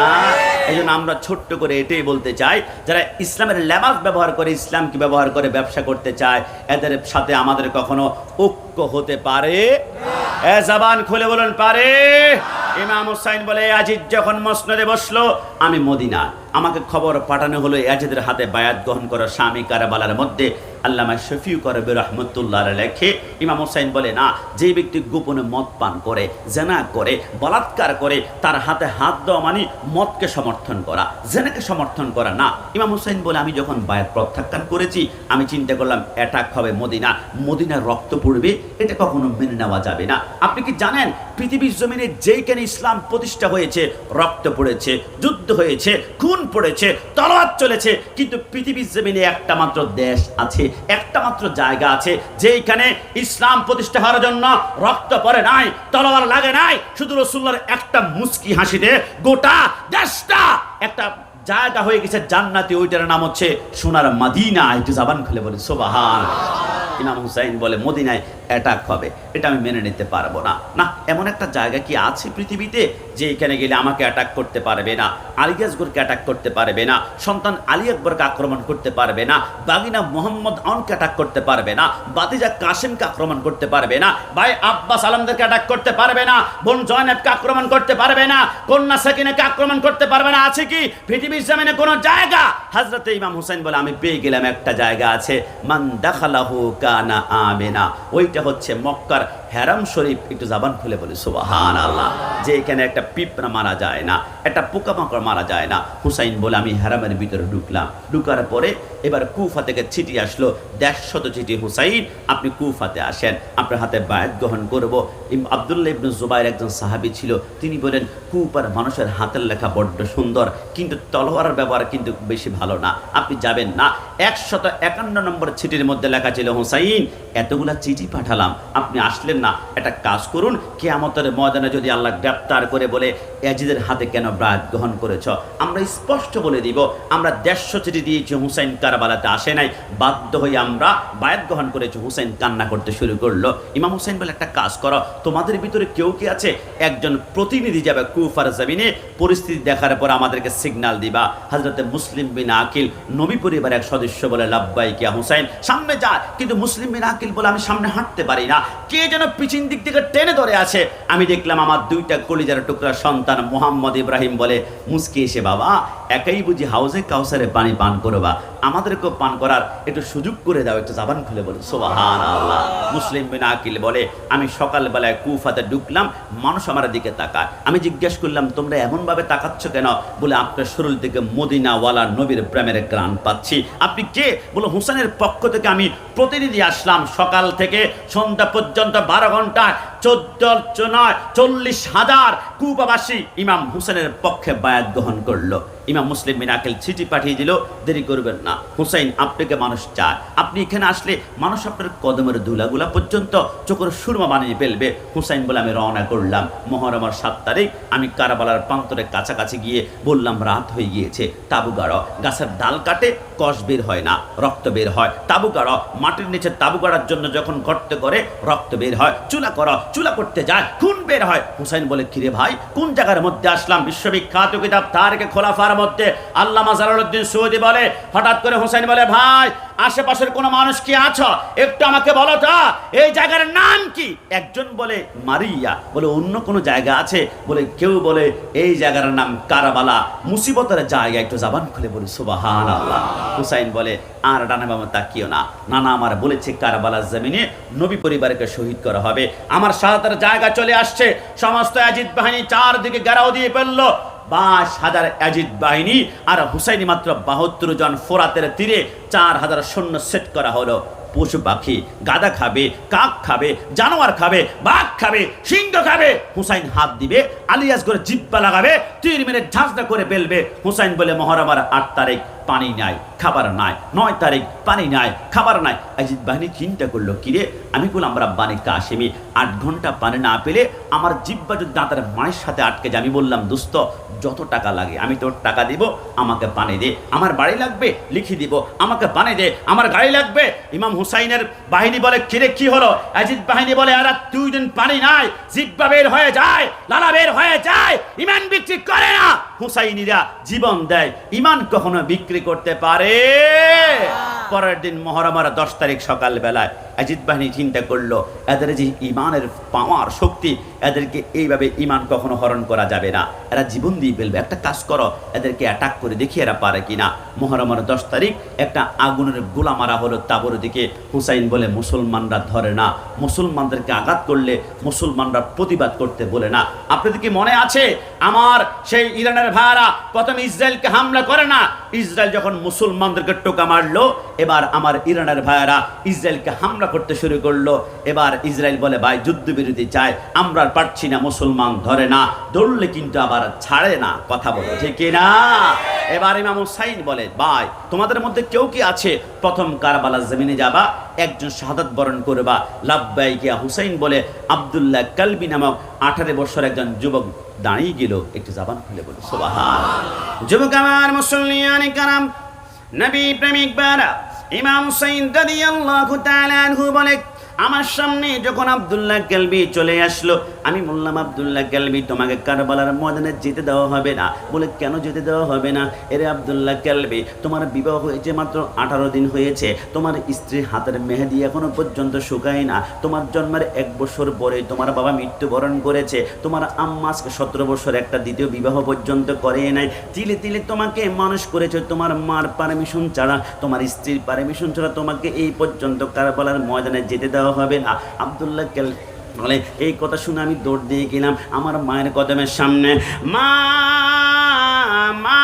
এই জন্য আমরা ছোট্ট করে এটাই বলতে চাই, যারা ইসলামের লেবাস ব্যবহার করে, ইসলামকে ব্যবহার করে ব্যবসা করতে চায়, এদের সাথে আমাদের কখনো ঐক্য হতে পারে? জবান খুলে বলুন পারে? ইমাম হুসাইন বলে ইয়াজিদ যখন মসনদে বসলো, আমি মদিনা, আমাকে খবর পাঠানো হলো ইয়াজিদের হাতে বায়াত গ্রহণ করা স্বামী কারবালার মধ্যে। আল্লামা শফিউ করবে রহমতুল্লাহ লেখে, ইমাম হুসাইন বলে না, যে ব্যক্তি গোপনে মদ পান করে, জেনা করে, বলাৎকার করে, তার হাতে হাত দেওয়া মানে মদকে সমর্থন করা, জেনাকে সমর্থন করা না। ইমাম হুসাইন বলে আমি যখন বায়াত প্রত্যাখ্যান করেছি, আমি চিন্তা করলাম অ্যাটাক হবে মদিনা, মদিনার রক্ত পড়বে, এটা কখনো মেনে নেওয়া যাবে না। আপনি কি জানেন পৃথিবীর জমিনে যেইখানে ইসলাম প্রতিষ্ঠা হয়েছে, রক্ত পড়েছে, যুদ্ধ হয়েছে, খুন পড়েছে, তলোয়ার চলেছে, কিন্তু পৃথিবীর জমিনে একটা মাত্র দেশ আছে, একটা মাত্র জায়গা আছে যেখানে ইসলাম প্রতিষ্ঠা হওয়ার জন্য রক্ত পড়ে নাই, তলোয়ার লাগে নাই। শুধু রাসূলুল্লাহর একটা মুস্কি হাসিতে গোটা দেশটা একটা জায়গা হয়ে গেছে জান্নাতি, ওইটার নাম হচ্ছে সোনার মদিনা। একটু জবান খুলে বলি সুবহানাল্লাহ। ইমাম হুসাইন বলে মদিনায় অ্যাটাক হবে, এটা আমি মেনে নিতে পারবো না। না, এমন একটা জায়গা কি আছে পৃথিবীতে যে এখানে গেলে আমাকে অ্যাটাক করতে পারবে না, আলী আসগরকে অ্যাটাক করতে পারবে না, সন্তান আলী আকবরকে আক্রমণ করতে পারবে না, বাগিনা মোহাম্মদ আনকে অ্যাটাক করতে পারবে না, বাতিজা কাসিমকে আক্রমণ করতে পারবে না, ভাই আব্বাস আলমদেরকে অ্যাটাক করতে পারবে না, বোন জয়নাবকে আক্রমণ করতে পারবে না, কন্যা সাকিনাকে আক্রমণ করতে পারবে না। আছে কি পৃথিবীর জমিনে কোনো জায়গা? হযরত ইমাম হুসাইন বলে আমি পেয়ে গেলাম একটা জায়গা আছে, মান দাখালাহু কানা আমিনা। ওইটা হচ্ছে মক্কার হেরাম শরীফ, একটু জবান খুলে বলি সুবহানাল্লাহ। যে এখানে একটা পিঁপড়া মারা যায় না, একটা পোকামাকড় মারা যায় না। হুসাইন বলে আমি হেরামের ভিতরে ঢুকলাম, ঢুকার পরে এবার কুফা থেকে চিঠি আসলো, 150 চিঠি, হুসাইন আপনি কুফাতে আসেন, আপনার হাতে বায়াত গ্রহণ করব। আব্দুল্লাহ ইবনে জুবাইর একজন সাহাবী ছিল, তিনি বলেন কুফার মানুষের হাতের লেখা বড্ড সুন্দর, কিন্তু তলোয়ারের ব্যবহার কিন্তু বেশি ভালো না, আপনি যাবেন না। 151 নম্বর চিঠির মধ্যে লেখা ছিল, হুসাইন এতগুলা চিঠি পাঠালাম, আপনি আসলেন না, একটা কাজ করুন, কিয়ামতের ময়দানে যদি আল্লাহ গ্রেফতার করে বলে ইয়াজিদের হাতে কেন বায়াত গ্রহণ করেছ, আমরা স্পষ্ট বলে দিব আমরা 150 চিঠি দিয়েছি, হুসাইন কারবালাতে আসে নাই, বাধ্য হয়ে আমরা বায়াত গ্রহণ করেছি। হুসাইন কান্না করতে শুরু করলো। ইমাম হুসাইন বলে একটা কাজ করো, তোমাদের ভিতরে কেউ কি আছে, একজন প্রতিনিধি যাবে কুফার জমিনে, পরিস্থিতি দেখার পর আমাদেরকে সিগন্যাল দিবা। হযরতে মুসলিম বিন আকিল নবী পরিবারের এক সদস্য বলে লাব্বাইক ইয়া হুসাইন, সামনে যা। কিন্তু মুসলিম বিন আকিল বলে আমি সামনে হাঁটতে পারি না, কে যেন পিছন দিক থেকে টেনে ধরে আছে। আমি দেখলাম আমার 2টা কলিজার টুকরা সন্তান মোহাম্মদ ইব্রাহিম বলে মুস্কি এসে, বাবা একাই বুঝি হাউজে কাউসারে পানি পান করবা, আমাদেরকেও পান করার একটু সুযোগ করে দাও, একটু জবান খুলে বলে সুবহানাল্লাহ। মুসলিম বিন আকিল বলে আমি সকালবেলায় কুফাতে ঢুকলাম, মানুষ আমার দিকে তাকায়, আমি জিজ্ঞেস করলাম তোমরা এমনভাবে তাকাচ্ছ কেন? বলে আপনার শরীর থেকে মদিনাওয়ালা নবীর প্রেমের ঘ্রাণ পাচ্ছি। আপনি কে? বলে হুসাইনের পক্ষ থেকে আমি প্রতিনিধি আসলাম, সকাল থেকে সন্ধ্যা পর্যন্ত 12 ঘন্টায় 40,000 কুফাবাসী ইমাম হুসাইনের পক্ষে বায়াত গ্রহণ করলো। ইমাম মুসলিম বিন আকিল চিঠি পাঠিয়ে দিল, দেরি করবেন না হুসাইন, আপনাকে মানুষ চায়, আপনি এখানে আসলে মানুষ আপনার কদমের ধুলাগুলা পর্যন্ত চোখের সুরমা বানিয়ে ফেলবে। হুসাইন বলে আমি রওনা করলাম। মুহররমের 7 তারিখ আমি কারবালার প্রান্তরের কাছাকাছি গিয়ে বললাম রাত হয়ে গিয়েছে, তাবু গাড়ো, গাছের ডাল কাটে কষ বের হয় না, রক্ত বের হয়, তাবু গাড়ো, মাটির নিচে তাবু গাড়ার জন্য যখন গর্ত করে রক্ত বের হয়, চুলা করো, চুলা করতে যায় খুন বের হয়। হুসাইন বলে কিরে ভাই কোন জায়গার মধ্যে আসলাম? বিশ্ববিখ্যাত কিতাব তারিখে খোলাফার মধ্যে আল্লামা জালালউদ্দিন সৌদি বলে, হঠাৎ করে হুসাইন বলে ভাই আশেপাশের কোনো মানুষ কি আছো, একটু আমাকে বলো তো এই জায়গার নাম কি? একজন বলে মারিয়া, বলে অন্য কোনো জায়গা আছে? বলে কেউ বলে এই জায়গার নাম কারবালা, মুসিবতের জায়গা, একটু জবান খুলে বলি সুবহানাল্লাহ। হুসাইন বলে আর ডানে বামে তাকিও না, নানা আমার বলেছে কারবালার জমিনে নবী পরিবারকে শহীদ করা হবে, আমার শাহাদাতের জায়গা চলে আসছে। সমস্ত ইয়াজিদ বাহিনী চারদিকে ঘেরাও দিয়ে ফেললো, 22,000 ইয়াজিদ বাহিনী আর হুসাইনি মাত্র 72 জন। ফোরাতের তীরে 4,000 সৈন্য সেট করা হলো। পশু পাখি, গাদা খাবে, কাক খাবে, জানোয়ার খাবে, বাঘ খাবে, সিংহ খাবে। হুসাইন হাত দিবে, আলিয়াস করে জিব্বা লাগাবে, তীর মেরে ঝাঁঝনা করে ফেলবে। হুসাইন বলে মুহররমের 8 তারিখ পানি নাই, খাবার নাই, 9 তারিখ পানি নাই, খাবার নাই। ইয়াজিদ বাহিনী চিন্তা করলো কিরে, আমি বললাম রাব্বানি কাসেমি 8 ঘন্টা পানি না পেলে আমার জিব্বা যদি দাঁতের মায়ের সাথে আটকে যায়। আমি বললাম দোস্ত যত টাকা লাগে আমি তোর টাকা দিব, আমাকে পানি দে, আমার বাড়ি লাগবে লিখে দিব, আমাকে পানি দে, আমার গাড়ি লাগবে। ইমাম হুসাইনের বাহিনী বলে কিরে কি হলো? ইয়াজিদ বাহিনী বলে আর 2 দিন পানি নাই, জিব্বা বের হয়ে যায়, লালা বের হয়ে যায়, ইমান বিক্রি করে না। হুসাইনিরা জীবন দেয়, ইমান কখনো বিক্রি করতে পারে? পরের দিন মুহররমের 10 তারিখ সকাল বেলায় ইয়াজিদ বাহিনী চিন্তা করলো এদের যে ইমানের পাওয়ার শক্তি, এদেরকে এইভাবে ইমান কখনো হরণ করা যাবে না, এরা জীবন দিয়ে ফেলবে। একটা কাজ করো, এদেরকে অ্যাটাক করে দেখি এরা পারে কিনা। মুহররমের 10 তারিখ একটা আগুনের গোলা মারা হলো তাবুর দিকে। হুসাইন বলে মুসলমানরা ধরে না, মুসলমানদেরকে আঘাত করলে মুসলমানরা প্রতিবাদ করতে বলে না। আপনাদের কি মনে আছে আমার সেই ইরানের ভাইরা প্রথমে ইসরায়েলকে হামলা করে না? ইসরায়েল যখন মুসলমানদেরকে টোকা মারলো, এবার আমার ইরানের ভাইরা ইসরায়েলকে হামলা করতে শুরু করলো। এবার ইসরায়েল বলে ভাই যুদ্ধবিরতি চাই, আমরা আর পারছি না, মুসলমান ধরে না, ধরলে কিন্তু আবার ছাড়ে না, কথা বলো ঠিক না? এবার ইমাম হুসাইন বলে ভাই তোমাদের মধ্যে কেউ কি আছে প্রথম কারবালার জমিনে যাবা, একজন শাহাদাত বরণ করবা? লাব্বাইক ইয়া হুসাইন বলে আব্দুল্লাহ কালবি নামক 18 বছর একজন যুবক দাঁড়িয়ে গেল। একটু জবান খুলে বলি সুবহানাল্লাহ। যুবক আমার মুসলমানে কারাম, নবী প্রেমিক বারা ইমাম হুসাইন রাদিয়াল্লাহু তাআলা আনহু বলে আমার সামনে যখন আব্দুল্লাহ কালবি চলে আসলো, আমি বললাম আব্দুল্লাহ কালবি তোমাকে কারবালার ময়দানে যেতে দেওয়া হবে না। বলে কেন যেতে দেওয়া হবে না? এরে আব্দুল্লাহ কালবি তোমার বিবাহ হয়েছে মাত্র 18 দিন হয়েছে, তোমার স্ত্রীর হাতের মেহেদি এখনো পর্যন্ত শুকায় না, তোমার জন্মের 1 বছর পরে তোমার বাবা মৃত্যুবরণ করেছে, তোমার আম্মা 17 বছর একটা দ্বিতীয় বিবাহ পর্যন্ত করে নাই, তিলে তিলে তোমাকে মানুষ করেছে, তোমার মার পারমিশন ছাড়া, তোমার স্ত্রীর পারমিশন ছাড়া তোমাকে এই পর্যন্ত কারবালার ময়দানে যেতে দেওয়া হবে না। আব্দুল্লাহ বলে এই কথা শুনে আমি দৌড় দিয়ে গেলাম আমার মায়ের কদমের সামনে। মা মা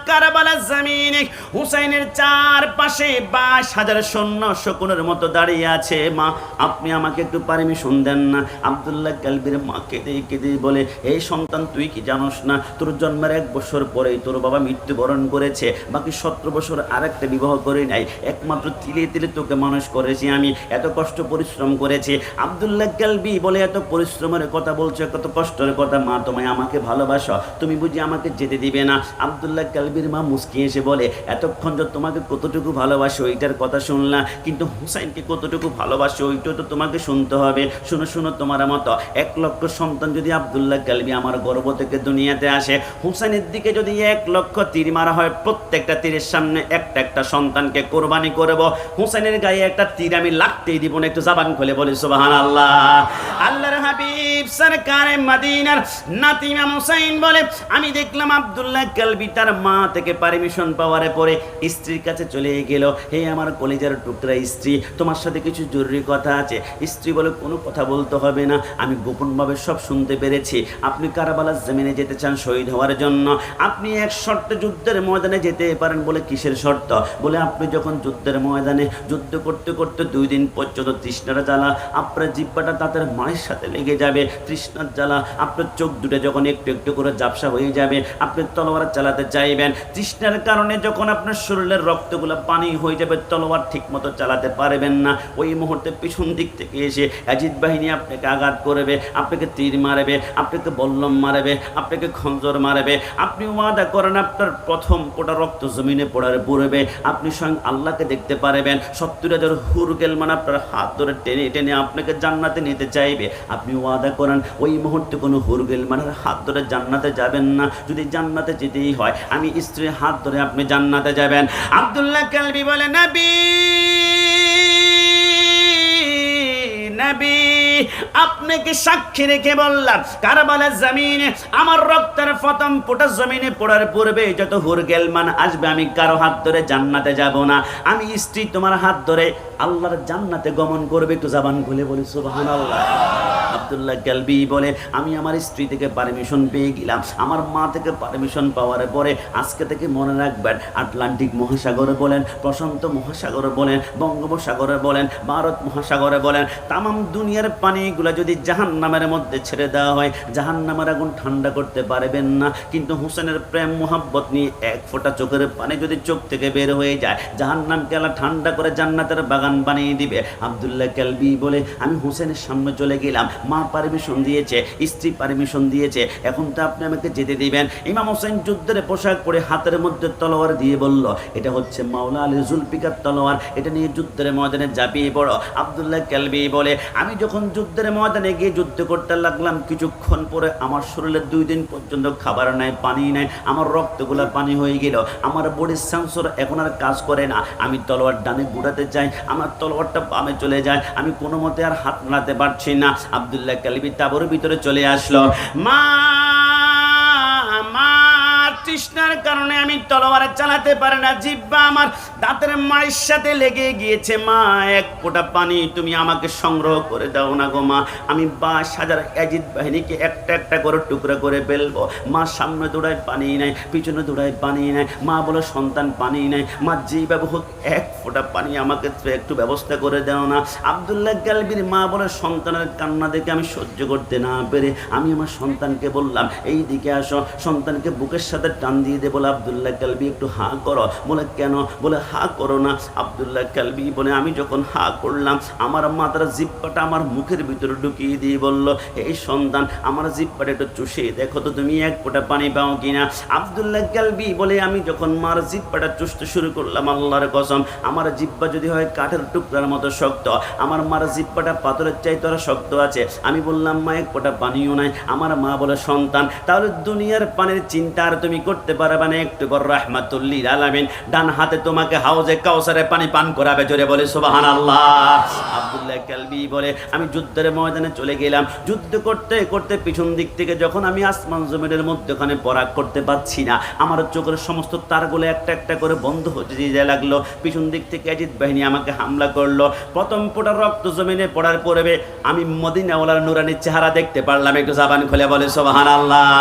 কারবালার জমিনে হুসাইনের চারপাশে 22,000 সৈন্য শকুনের মতো দাঁড়িয়ে আছে। মা আপনি আমাকে একটু পারমিশন দেন না। আব্দুল্লাহ কালবির মা কেঁদে কেঁদে বলে এই সন্তান তুই কি জানোস না তোর জন্মের 1 বছর পরেই তোর বাবা মৃত্যুবরণ করেছে, বাকি 17 বছর আরেকটা বিবাহ করে নাই, একমাত্র তিলে তিলে তোকে মানুষ করেছি আমি, এত কষ্ট পরিশ্রম করেছি। আব্দুল্লাহ কালবি বলে এত পরিশ্রমের কথা বলছো, কত কষ্টের কথা, মা তোমায় আমাকে ভালোবাসো, তুমি বুঝি আমাকে যেতে দিবে না? আব্দুল্লাহ কালবির মা মুস্কি এসে বলে এতক্ষণ যে তোমাকে কতটুকু ভালোবাসো ওইটার কথা শুনলা, কিন্তু হুসাইনকে কতটুকু ভালোবাসো ওইটাও তো তোমাকে শুনতে হবে। শুনো শুনো, তোমার মতো 1 লক্ষ সন্তান যদি আব্দুল্লাহ কালবি আমার গর্ভ থেকে দুনিয়াতে আসে, হুসাইনের দিকে যদি 1 লক্ষ তীর মারা হয়, প্রত্যেকটা তীরের সামনে একটা একটা সন্তানকে কোরবানি করব। হুসাইনের গায়ে একটা তীর আমি লাগতেই দিব না। একটু জবান খুলে বলি সুবহানাল্লাহ। আল্লাহর হাবিব সরকারে মদিনার নাতি ইমাম হুসাইন বলে আমি দেখলাম আব্দুল্লাহ কালবি তার মা থেকে পারমিশন পাওয়ার পরে স্ত্রীর কাছে চলে গেল। হে আমার কলিজার টুকরা স্ত্রী, তোমার সাথে কিছু জরুরি কথা আছে। স্ত্রী বলে কোনো কথা বলতে হবে না, আমি গোপনভাবে সব শুনতে পেরেছি। আপনি কারবালার জমিনে যেতে চান শহীদ হওয়ার জন্য, আপনি এক শর্তে যুদ্ধের ময়দানে যেতে পারেন। বলে কিসের শর্ত? বলে আপনি যখন যুদ্ধের ময়দানে যুদ্ধ করতে করতে 2 দিন পর্যন্ত তৃষ্ণার জ্বালা আপনার জিহ্বাটা দাঁতের মায়ের সাথে লেগে যাবে, তৃষ্ণার জ্বালা আপনার চোখ দুটো যখন একটু একটু করে ঝাপসা হয়ে যাবে, আপনি তলোয়ার চালাতে চাইবেন, তৃষ্ণার কারণে যখন আপনার শরীরের রক্তগুলো পানি হয়ে যাবে, তলোয়ার ঠিক মতো চালাতে পারবেন না, ওই মুহূর্তে পিছন দিক থেকে এসে ইয়াজিদ বাহিনী আপনাকে আঘাত করবে, আপনাকে তীর মারবে, আপনাকে বল্লম মারবে, আপনাকে খঞ্জর মারবে। আপনি ওয়াদা করেন আপনার প্রথম ফোঁটা রক্ত জমিনে পড়ার পূর্বে আপনি স্বয়ং আল্লাহকে দেখতে পারবেন। 70,000 হুর গেলমান আপনার হাত ধরে টেনে টেনে আপনাকে জান্নাতে নিতে চাইবে। আপনি ওয়াদা করেন ওই মুহূর্তে কোনো হুর গেলমানের হাত ধরে জান্নাতে যাবেন না। যদি জান্নাতে যেতেই হয় আমি স্ত্রীর হাত ধরে আপনি জান্নাতে যাবেন। আব্দুল্লাহ কালবি বলে নবী নবী আপনাকে সাক্ষী রেখে বললাম কারবালার জমিনে আমার রক্তের প্রথম ফোঁটা জমিনে পড়ার পূর্বে যত হুর গেলমান আসবে আমি কারো হাত ধরে জান্নাতে যাব না। আমি স্ত্রী তোমার হাত ধরে আল্লাহর জান্নাতে গমন করবে। একটু জবান খুলে বলি সুবহানাল্লাহ। আব্দুল্লাহ কালবি বলে আমি আমার স্ত্রী থেকে পারমিশন পেয়ে গেলাম, আমার মা থেকে পারমিশন পাওয়ার পরে আজকে থেকে মনে রাখবেন আটলান্টিক মহাসাগরে বলেন, প্রশান্ত মহাসাগরে বলেন, বঙ্গোপসাগরে বলেন, ভারত মহাসাগরে বলেন, তামাম দুনিয়ার পানিগুলো যদি জাহান্নামের মধ্যে ছেড়ে দেওয়া হয় জাহান্নামের আগুন ঠান্ডা করতে পারবেন না, কিন্তু হুসেনের প্রেম মোহাব্বত নিয়ে 1 ফোঁটা চোখের পানি যদি চোখ থেকে বের হয়ে যায় জাহান্নামকে আল্লাহ ঠান্ডা করে জান্নাতের বাগান বানিয়ে দিবে। আব্দুল্লাহ কালবি বলে আমি হুসেনের সামনে চলে গেলাম, মা পারমিশন দিয়েছে, স্ত্রী পারমিশন দিয়েছে, এখন তো আপনি আমাকে যেতে দিবেন। ইমাম হোসেন যুদ্ধের পোশাক পরে হাতের মধ্যে তলোয়ার দিয়ে বলল এটা হচ্ছে মাওলা আলী জুলফিকার তলোয়ার, এটা নিয়ে যুদ্ধের ময়দানে ঝাঁপিয়ে পড়ো। আব্দুল্লাহ কালবি বলে আমি যখন যুদ্ধের ময়দানে গিয়ে যুদ্ধ করতে লাগলাম কিছুক্ষণ পরে আমার শরীরে 2 দিন পর্যন্ত খাবার নাই, পানি নাই, আমার রক্তগুলা পানি হয়ে গেল, আমার বডির সেন্সর এখন আর কাজ করে না। আমি তলোয়ার ডানে ঘুরাতে চাই, আমার তলোয়ারটা বামে চলে যায়, আমি কোনো মতে আর হাত নাড়াতে পারছি না। আব্দুল্লাহ কালবি তাবুর ভিতরে চলে আসলো। মা মা তৃষ্ণার কারণে আমি তলোয়ার চালাতে পারি না, জিহ্বা আমার দাঁতের মাড়ির সাথে লেগে গিয়েছে। মা 1 ফোঁটা পানি তুমি আমাকে সংগ্রহ করে দাও না গো মা, আমি 22,000 ইয়াজিদ বাহিনীকে একটা একটা করে টুকরা করে ফেলবো। মা সামনে দৌড়ায় পানি নাই, পিছনে দৌড়ায় পানি নাই, মা বলে সন্তান পানি নাই, মা যেভাবে হোক 1 ফোঁটা পানি আমাকে একটু ব্যবস্থা করে দাও না। আব্দুল্লাহ কালবির মা বলে সন্তানের কান্না দেখে আমি সহ্য করতে না পেরে আমি আমার সন্তানকে বললাম এই দিকে আসো, সন্তানকে বুকের সাথে টান দিয়ে দে। বলে আব্দুল্লাহ কালবি একটু হা করো। বলে কেন? বলে হা করো না। আব্দুল্লাহ কালবি বলে আমি যখন হা করলাম আমার মাথার জিহ্বাটা আমার মুখের ভিতরে ঢুকিয়ে দিয়ে বলল এই সন্তান আমার জিহ্বাটা একটু চুষে দেখো তো তুমি 1 ফোঁটা পানি পাও কিনা। আব্দুল্লাহ কালবি বলে আমি যখন মার জিহ্বাটা চুষতে শুরু করলাম আল্লাহর কসম আমার জিহ্বা যদি হয় কাঠের টুকরার মতো শক্ত, আমার মার জিহ্বাটা পাথরের চাইতে ওরা শক্ত আছে। আমি বললাম মা 1 ফোঁটা পানিও নাই। আমার মা বলে সন্তান তাহলে দুনিয়ার পানির চিন্তা আর তুমি করতে পারবে না, একটু পর রাহমাতুল লিল আলামিন ডান হাতে তোমাকে হাউজে কাউসারে পানি পান করাবে। জোরে বলে সুবহানাল্লাহ। আব্দুল্লাহ কালবি বলে আমি যুদ্ধের ময়দানে চলে গেলাম, যুদ্ধ করতে করতে পিছন দিক থেকে যখন আমি আসমান জমিনের মধ্যখানে পরাগ করতে পারছি না, আমার চোখের সমস্ত তারগুলো একটা একটা করে বন্ধ হতে যেতে লাগলো। পিছন দিক থেকে ইয়াজিদ বাহিনী আমাকে হামলা করলো। প্রথম ফোঁটা রক্ত জমিনে পড়ার পরে আমি মদিনাওয়ালার নূরানি চেহারা দেখতে পারলাম। একটু জবান খুলে বলে সুবহানাল্লাহ।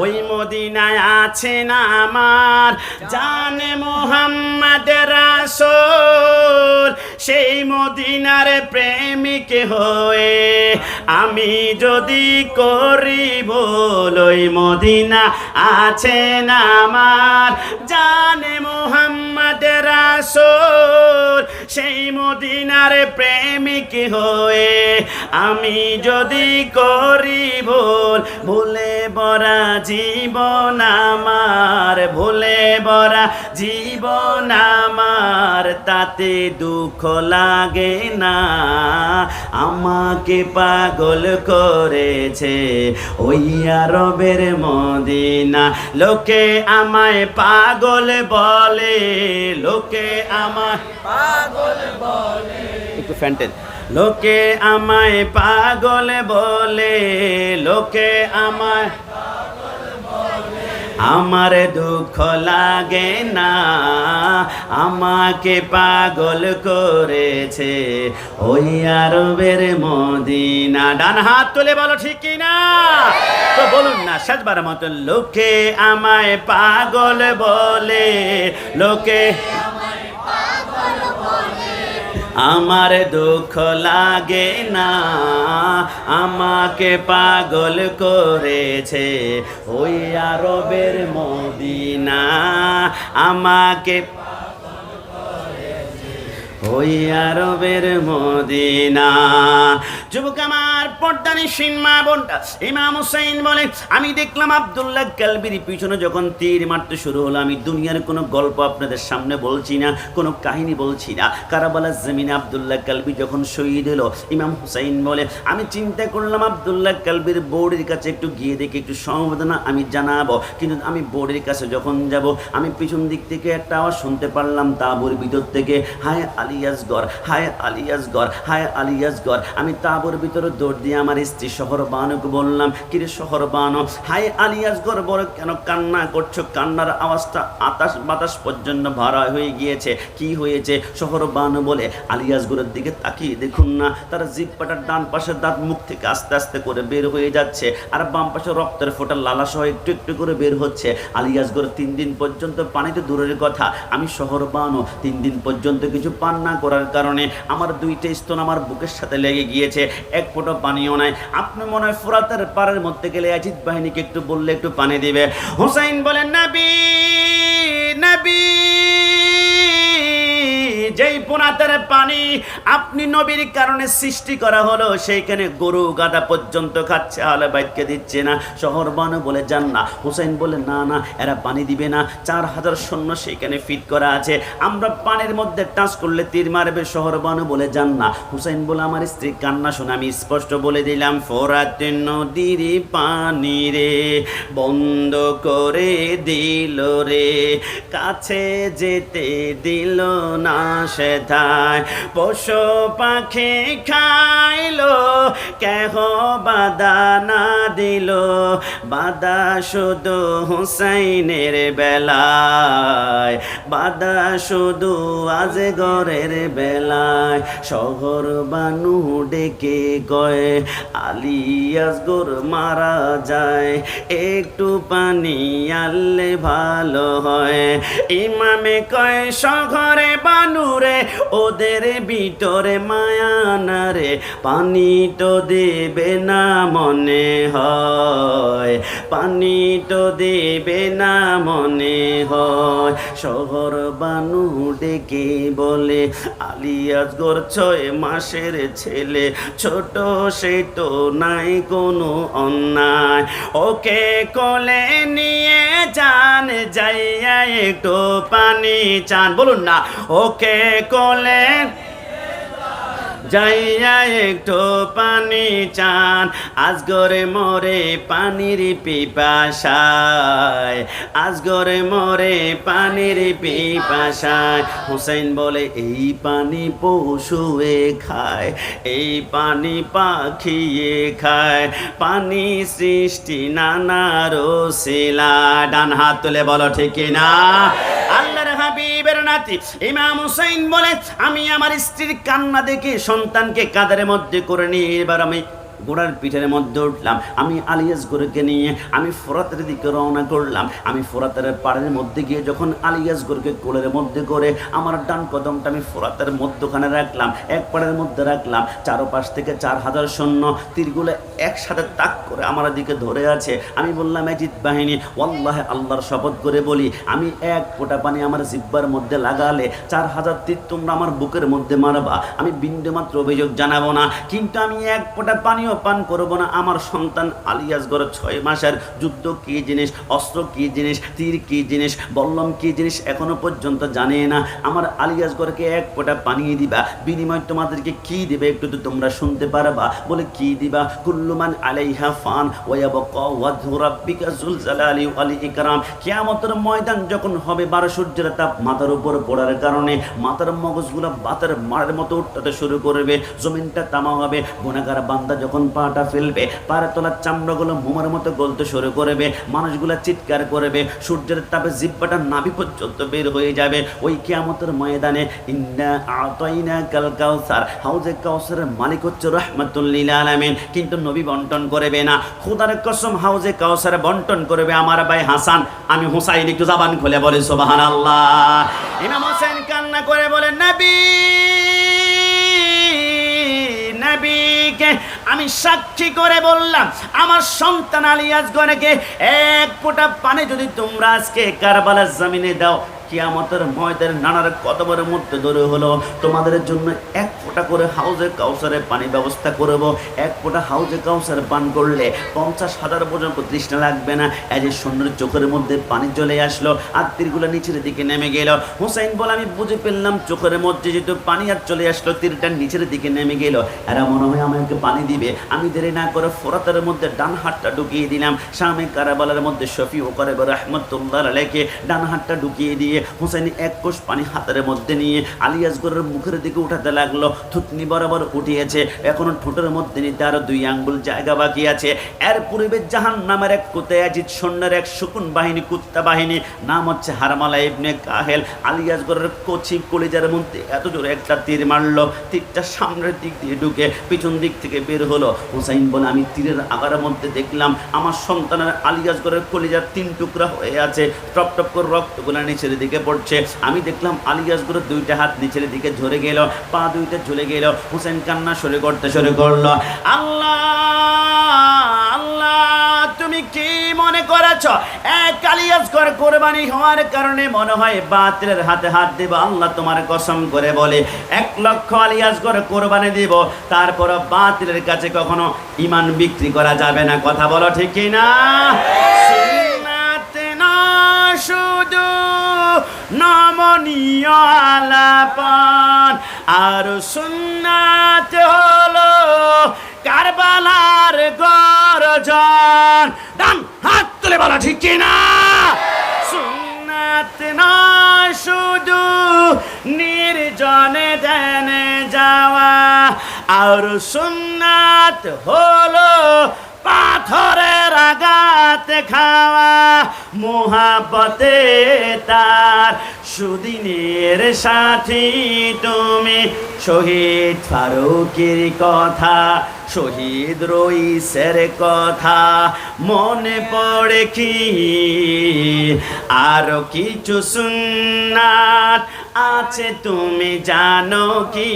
ওই মদিনায় আছে না আমার জানে মুহাম্মদ রাসূল, সেই মদিনার প্রেমিক হয়ে আমি যদি করি ভুল, ওই মদিনা আছে না আমার জানে মুহাম্মদ রাসূল, সেই মদিনার প্রেমিক হয়ে আমি যদি করি ভুল, ভুলে ভরা জীবন আমার, ভুলে ভরা জীবন আমার, তাতে দুঃখ লাগে না, আমাকে পাগল করেছে ওই আরবের মদিনা। লোকে আমায় পাগল বলে, লোকে আমায় পাগল বলে, একটু ফ্যান্টেন, লোকে আমায় পাগল বলে, লোকে আমায় আমার দুঃখ লাগে না, আমাকে পাগল করেছে ওই আরবের মদিনা। ডান হাত তুলে বলো ঠিক কি না? তো বলুন না শেষবার মতো, লোকে আমায় পাগল বলে, লোকে আমার দুঃখ লাগে না, আমাকে পাগল করেছে ওই আরবের মদিনা, আমাকে ওই আরবের মদিনা। যুবক আমার পর্দানিসীন মা বোনটা, ইমাম হুসাইন বলে আমি দেখলাম আব্দুল্লাহ কালবির পিছনে যখন তীর মারতে শুরু হলো, আমি দুনিয়ার কোনো গল্প আপনাদের সামনে বলছি না, কোনো কাহিনী বলছি না, কারবালার জমিনে আব্দুল্লাহ কালবি যখন শহীদ হলো, ইমাম হুসাইন বলে আমি চিন্তা করলাম আব্দুল্লাহ কালবির বোর্ডের কাছে একটু গিয়ে দেখে একটু সমবেদনা আমি জানাবো। কিন্তু আমি বোর্ডের কাছে যখন যাব, আমি পিছন দিক থেকে একটা আওয়াজ শুনতে পারলাম তাঁবুর ভিতর থেকে, হায় আলিয়াসগর, হায় আলিয়াসগর, হায় আলিয়াসগর। আমি তাঁবুর ভিতরে দৌড় দিয়ে আমার স্ত্রী শহরবানুকে বললাম, কিরে শহরবানু, হায় আলিয়াসগর বড় কেন কান্না করছো? কান্নার আওয়াজটা আতাশ বাতাস পর্যন্ত ভরা হয়ে গিয়েছে, কি হয়েছে? শহরবানু বলে আলিয়াসগরের দিকে তাকিয়ে দেখুন না, তার জিহ্বাটার ডান পাশের দাঁত মুখ থেকে আস্তে আস্তে করে বের হয়ে যাচ্ছে, আর বাম পাশে রক্তের ফোঁটা লালাসহ একটু একটু করে বের হচ্ছে। আলিয়াসগর 3 দিন পর্যন্ত পানিতে দূরের কথা, আমি শহরবানু 3 দিন পর্যন্ত কিছু পান না করার কারণে আমার 2টা স্তন আমার বুকের সাথে লেগে গিয়েছে, এক ফোঁটা পানিও নাই। আপনি মনে হয় ফোরাতের পাড়ের মধ্যে গেলে ইয়াজিদ বাহিনীকে একটু বললে একটু পানি দিবে। হুসাইন বলেন, নবী নবী, যেই ফোরাতের পানি আপনি নবীর কারণে সৃষ্টি করা হলো, সেইখানে গরু গাধা পর্যন্ত খাচ্ছে, আলে বাইতকে দিচ্ছে না। শহরবানু বলে যান না। হুসাইন বলে না না, এরা পানি দিবে না, 4000 সৈন্য সেইখানে ফিট করা আছে, আমরা পানির মধ্যে টাচ করলে তীর মারবে। শহরবানু বলে যান না। হুসাইন বলে আমার স্ত্রী কান্না শুনে আমি স্পষ্ট বলে দিলাম, ফোরাত নদীর পানি রে বন্ধ করে দিল রে, কাছে যেতে দিল না সেথায়, পশু পাখি খাইলো কেহ বাধা না দিল, বাধা শুধু হুসাইনের বেলায়, বাধা শুধু আজগরের বেলায়। শহরবানু ডেকে কয় আলিয়াসগর মারা যায়, একটু পানি আনলে ভালো হয়। ইমামে কয় শহরে বানুরে ওদের ভিতরে মায়া না রে, পানি তো দেবে না মনে হয়, পানি তো দেবে না মনে হয়। শহরবানু ডেকে বলে আলিয়াসগর 6 মাসের ছেলে, ছোট সে তো নাই কোনো অন্যায়, ওকে কোলে নিয়ে যান যাইয়া একটু পানি চান। বলুন না, ওকে কোলে যাইয়া একটু পানি চান, আজগরে মরে পানির পিপাসায়, আজগরে মরে পানির পিপাসায়। হুসাইন বলে এই পানি পশুয়ে খায়, এই পানি পাখিয়ে খায়, পানি সৃষ্টি নানার ওসিলা। ডান হাত তুলে বলো ঠিক না? আল্লাহর হাবিবের নাতি ইমাম হুসাইন বলে আমি আমার স্ত্রীর কান্না দেখে সন্তানকে কাঁধের মধ্যে করে নিয়ে এবার আমি ঘোড়ার পিঠের মধ্যে উঠলাম। আমি আলিয়াসগড়কে নিয়ে আমি ফোরাতের দিকে রওনা করলাম। আমি ফোরাতের পাড়ের মধ্যে গিয়ে যখন আলিয়াসগড়কে কোলের মধ্যে করে আমার ডান কদমটা আমি ফোরাতের মধ্যখানে রাখলাম, এক পাড়ের মধ্যে রাখলাম। চারপাশ থেকে 4000 সৈন্য তীরগুলো একসাথে তাক করে আমার দিকে ধরে আছে। আমি বললাম এজিদ বাহিনী, ওয়াল্লাহি আল্লাহর শপথ করে বলি, আমি এক ফোঁটা পানি আমার জিহ্বার মধ্যে লাগালে 4000 তীর তোমরা আমার বুকের মধ্যে মারবা, আমি বিন্দুমাত্র অভিযোগ জানাবো না, কিন্তু আমি এক ফোঁটা পানি পান করবো না। আমার সন্তান আলিয়াসগড় 6 মাসের যুদ্ধ কি জিনিস, অস্ত্র কি জিনিস, তীর কি জিনিস, বল্লম কি জিনিস এখনো পর্যন্ত জানে না। আমার আলিয়াসগড়কে এক ফোঁটা পানি দিবা, বিনিময় তোমাদেরকে কি দিবে একটু তো তোমরা শুনতে পারবা। বলে কি দিবা? কুল্লুমান আলাইহা ফান ওয়া ইয়াবকা ওয়াজহু রাব্বিকা যুল জালালি ওয়াল ইকরাম। কিয়ামতের ময়দান যখন হবে 12 সূর্যের তাপ মাথার উপর পড়ার কারণে মাথার মগজগুলো বাতের মারের মতো উঠতে শুরু করবে, জমিনটা তামা হবে। গুনাহগার বান্দা যখন পাটা ফেলবে, পায়ের তলার চামড়াগুলো মোমের মতো গলতে শুরু করবে, মানুষগুলা চিৎকার করবে, সূর্যের তাপে জিহ্বাটা নাভি পর্যন্ত বের হয়ে যাবে। ওই কিয়ামতের ময়দানে ইন্না আতাইনাকাল কাউসার, হাউজে কাউসারের মালিক হচ্ছে রাহমাতুল লিল আলামিন, কিন্তু নবী বন্টন করবে না। খোদার কসম হাউজে কাউসার বন্টন করবে আমার ভাই হাসান। আমি হুসাইন একটু জবান খুলে বলি সুবহানাল্লাহ। ইমাম হোসেন কান্না করে বলে নবী, নবীকে আমি সাক্ষী করে বললাম আমার সন্তান আলিয়াসগড়কে এক ফোঁটা পানি যদি তোমরা আজকে কারবালার জমিনে দাও, কিয়ামতের ময়দানে নানার কদমের মধ্যে ধরে হলো তোমাদের জন্য এক ফোঁটা করে হাউজে কাউসারে পানি ব্যবস্থা করব। এক ফোঁটা হাউজে কাউসার পান করলে 50,000 পর্যন্ত তৃষ্ণা লাগবে না। এই যে সৈন্যের চোখের মধ্যে পানি চলে আসলো, আর তীরগুলো নিচের দিকে নেমে গেল। হুসাইন বলে আমি বুঝে ফেললাম চোখের মধ্যে যেহেতু পানি আর চলে আসলো, তীরটা নিচের দিকে নেমে গেল, এরা মনে হয় আমাকে পানি দিবে। আমি দেরি না করে ফোরাতের মধ্যে ডান হাতটা ঢুকিয়ে দিলাম। স্বামী কারাবালার মধ্যে শফি ও করে রাহমাতুল্লাহ আলাইহি ডান হাতটা ঢুকিয়ে দিয়ে হুসাইন এক কোষ পানি হাতের মধ্যে নিয়ে আলিয়াসগড়ের মুখের দিকে উঠাতে লাগলো। থুতনি বরাবর উঠিয়েছে, এখনো ঠোঁটের মধ্যে নিতে আরো 2 আঙ্গুল জায়গা বাকি আছে। এর পূর্বে জাহান্নামের এক কুতায়াজিদ সৈন্যের এক শকুন বাহিনী, কুত্তা বাহিনী, নাম হচ্ছে হারমালা ইবনে কাহেল, আলিয়াসগড়ের কচি কলিজার মধ্যে এত জোরে একটা তীর মারলো। তীরটা সামনের দিক দিয়ে ঢুকে পিছন দিক থেকে বের হলো। হুসাইন বলে আমি তীরের আগারের মধ্যে দেখলাম আমার সন্তানের আলিয়াসগড়ের কলিজার 3 টুকরা হয়ে আছে, টপ টপ করে রক্তগুলো নিচের দিকে পড়ছে। আমি দেখলাম আলিয়াসগড়ের 2টা হাত নিচের দিকে ঝরে গেল, পা 2টা ঝুলে গেল। হুসেন কান্না শুরু করতে শুরু করলো, আল্লাহ আল্লাহ তুমি কি মনে করেছ এক আলিয়াসগড় কোরবানি হওয়ার কারণে মনে হয় বাতিলের হাতে হাত দেব? আল্লাহ তোমার কসম করে বলে 1 লক্ষ আলিয়াসগড় কোরবানি দিব, তারপর বাতিলের কাছে কখনো ঈমান বিক্রি করা যাবে না। কথা বলো ঠিক কি না? সুন্নাত না শুধু নমনীয় আলাপন, আর সুন্নাত হলো কারবালার গর্জন। ডান হাত তুলে বলা ঠিক কিনা? সুন্নাত না শুধু নির্জনে দেনে যাওয়া, আর সুন্নাত হলো পাথরের আঘাত খাওয়া। মোহাব্বতে তার সুদিনের সাথী তুমি, শহীদ ফারুকের কথা, শহীদ রইসের কথা মনে পড়ে কি? আরো কিছু সুন্নাত আছে তুমি জানো কি?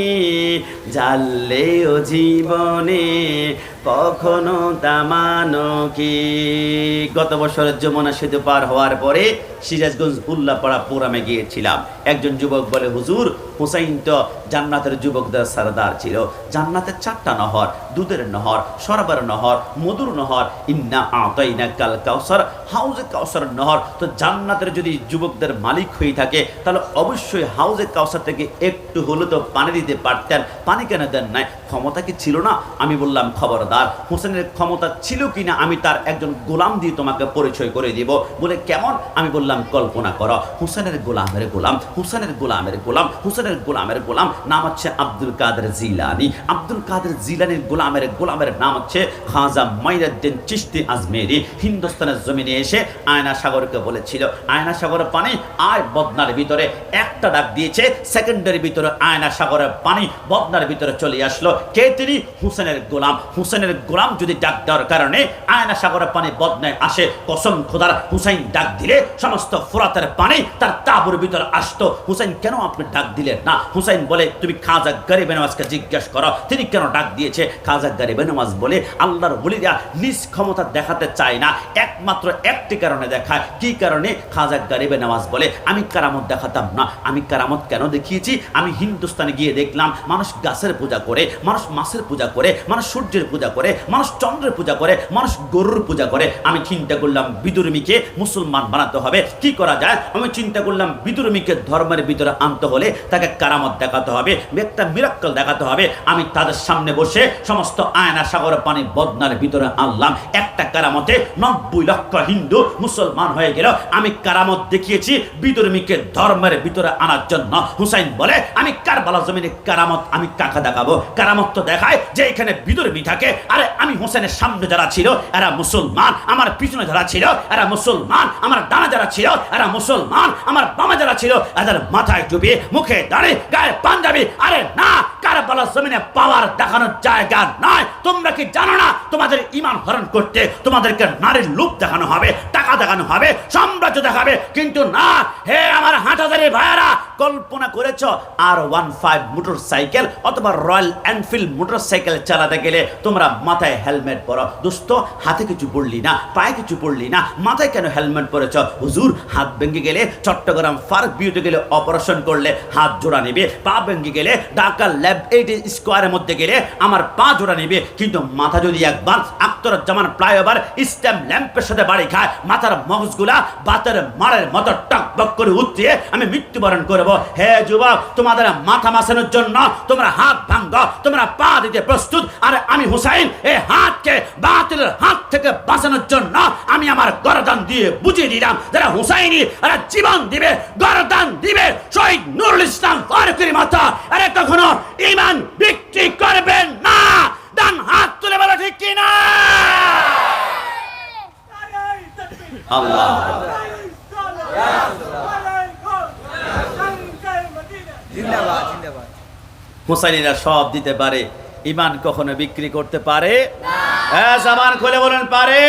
জানলেও জীবনে কখনো দামানো কি? গত বছরের যমুনা সেতু পার হওয়ার পরে সিরাজগঞ্জ উল্লাপাড়া প্রোগ্রামে গিয়েছিলাম। একজন যুবক বলে হুজুর হুসাইন তো জান্নাতের যুবকদের সরদার ছিল। জান্নাতের 4টা নহর, দুধের নহর, শরাবের নহর, মধুর নহর, ইন্না আতাইনাকাল কাউসার, হাউজে কাউসার নহর। তো জান্নাতের যদি যুবকদের মালিক হয়ে থাকে তাহলে অবশ্যই হাউজে কাউসার থেকে একটু হলে তো পানি দিতে পারতেন। পানি কেন দেন নাই? ক্ষমতা কি ছিল না? আমি বললাম খবরদার, হোসেনের ক্ষমতা ছিল কিনা আমি তার একজন গোলাম দিয়ে তোমাকে পরিচয় করে দিব। বলে কেমন? আমি বললাম কল্পনা করো, হোসেনের গোলামের গোলাম, হোসেনের গোলামের গোলাম, হোসেনের গোলামের গোলাম নাম হচ্ছে আব্দুল কাদের জিলানী। আব্দুল কাদের জিলানীর গোলামের নাম হচ্ছে খাজা মাইনুদ্দিন চিশতি আজমেরি। হিন্দুস্তানের জমিনে এসে আয়না সাগরকে বলেছিল, আয়না সাগরের পানি আয় বদনার ভিতরে। একটা ডাক দিয়েছে, সেকেন্ডের ভিতরে আয়না সাগরের পানি বদনার ভিতরে চলে আসলো। কে তিনি? হুসেনের গোলাম। হুসেনের গোলাম যদি ডাক দেওয়ার কারণে আয়না সাগরের পানি বদনায় আসে, কসম খোদার হুসাইন ডাক দিলে সমস্ত ফোরাতের পানি তার তাঁবুর ভিতরে আসতো। হুসাইন কেন আপনি ডাক দিলেন না? হুসাইন বলে তুমি খাজা গরিবে নওয়াজকে জিজ্ঞেস করো তিনি কেন ডাক দিয়েছে। খাজা গরিবে নওয়াজ বলে আল্লাহর ওলিরা নিজ ক্ষমতা দেখাতে চায় না, একমাত্র একটি কারণে দেখায়। কি কারণে? খাজা গরিবে নওয়াজ বলে আমি কারামত দেখাতাম না। আমি কারামত কেন দেখিয়েছি? আমি হিন্দুস্তানে গিয়ে দেখলাম মানুষ গাছের পূজা করে, মানুষ মাছের পূজা করে, মানুষ সূর্যের পূজা করে, মানুষ চন্দ্রের পূজা করে, মানুষ গরুর পূজা করে। আমি চিন্তা করলাম বিদুর্মীকে মুসলমান বানাতে হবে, কি করা যায়? আমি চিন্তা করলাম বিদুর্মীকে ধর্মের ভিতরে আনতে হলে তাকে কারামত দেখাতে হবে, একটা মিরাক্কেল দেখাতে হবে। আমি তাদের সামনে বসে সমস্ত আয়না সাগরের পানি বদনার ভিতরে আনলাম। একটা কারামতে 90 লক্ষ হিন্দু মুসলমান হয়ে গেল। আমি কারামত দেখিয়েছি বিদুর্মীকে ধর্মের ভিতরে আনার জন্য। হুসাইন বলে আমি কারবালা জমিনে কারামত আমি কাকে দেখাবো? কারামত তো দেখায় যে এখানে বিদুর্মী থাকে। আরে আমি হোসেনের সামনে যারা ছিল এরা মুসলমান, আমার পিছনে যারা ছিল এরা মুসলমান, আমার ডানা যারা ছিল এরা মুসলমান, আমার বামে যারা ছিল এদের মাথায় টুপি, মুখে দাড়ি, গায়ে পাঞ্জাবি। আরে না, কারবালা জমিনে পাওয়ার দেখানোর জায়গা নয়। তোমরা কি জানো না তোমাদের ঈমান হরণ করতে তোমাদেরকে নারীর লোভ দেখানো হবে, টাকা দেখানো হবে, সাম্রাজ্য দেখাবে? কিন্তু না, হে আমার হাটহাজারি ভাইয়েরা, কল্পনা করেছ R15 মোটরসাইকেল অথবা রয়্যাল এনফিল্ড মোটরসাইকেল চালাতে গেলে তোমরা মাথায় হেলমেট পরো। দোস্ত, হাতে কিছু পড়লি না, পায়ে কিছু পড়লি না, মাথায় কেন হেলমেট পরেছ? হুজুর, হাত ভেঙে গেলে চট্টগ্রাম ফারুক বিউতে গেলে অপারেশন করলে হাত জোড়া নেবে, পা ভেঙে গেলে ঢাকা ল্যাব 8 স্কোয়ারের মধ্যে গেলে আমার পা জোড়া নেবে। কিন্তু মাথা যদি একবার আখতারুজ্জামান ফ্লাইওভার স্ট্যাম্প ল্যাম্পের সাথে বাড়ি খায়, মাথার মগজগুলা বাতের মারের মতো টকবক করে উঠিয়ে আমি মৃত্যুবরণ করব। হে যুবক, তোমাদের মাথা মাসানোর জন্য তোমরা হাত ভাঙ্গ, তোমরা পা দিতে প্রস্তুত। আর আমি হুসাইন এই হাতকে বাতিলের হাত থেকে বাঁচানোর জন্য আমি আমার গর্দান দিয়ে বুঝিয়ে দিলাম যারা হুসাইনি এরা জীবন দিবে, গর্দান দিবে শহীদ নুরুল ইসলাম ফারুকের মতো। আরে কখনো ঈমান বিক্রি করবেন না। ডান হাত তুলে বলো ঠিক কিনা? আল্লাহ হুসাইনিরা সব দিতে পারে, ঈমান কখনো বিক্রি করতে পারে না। জবান খুলে বলেন পারে?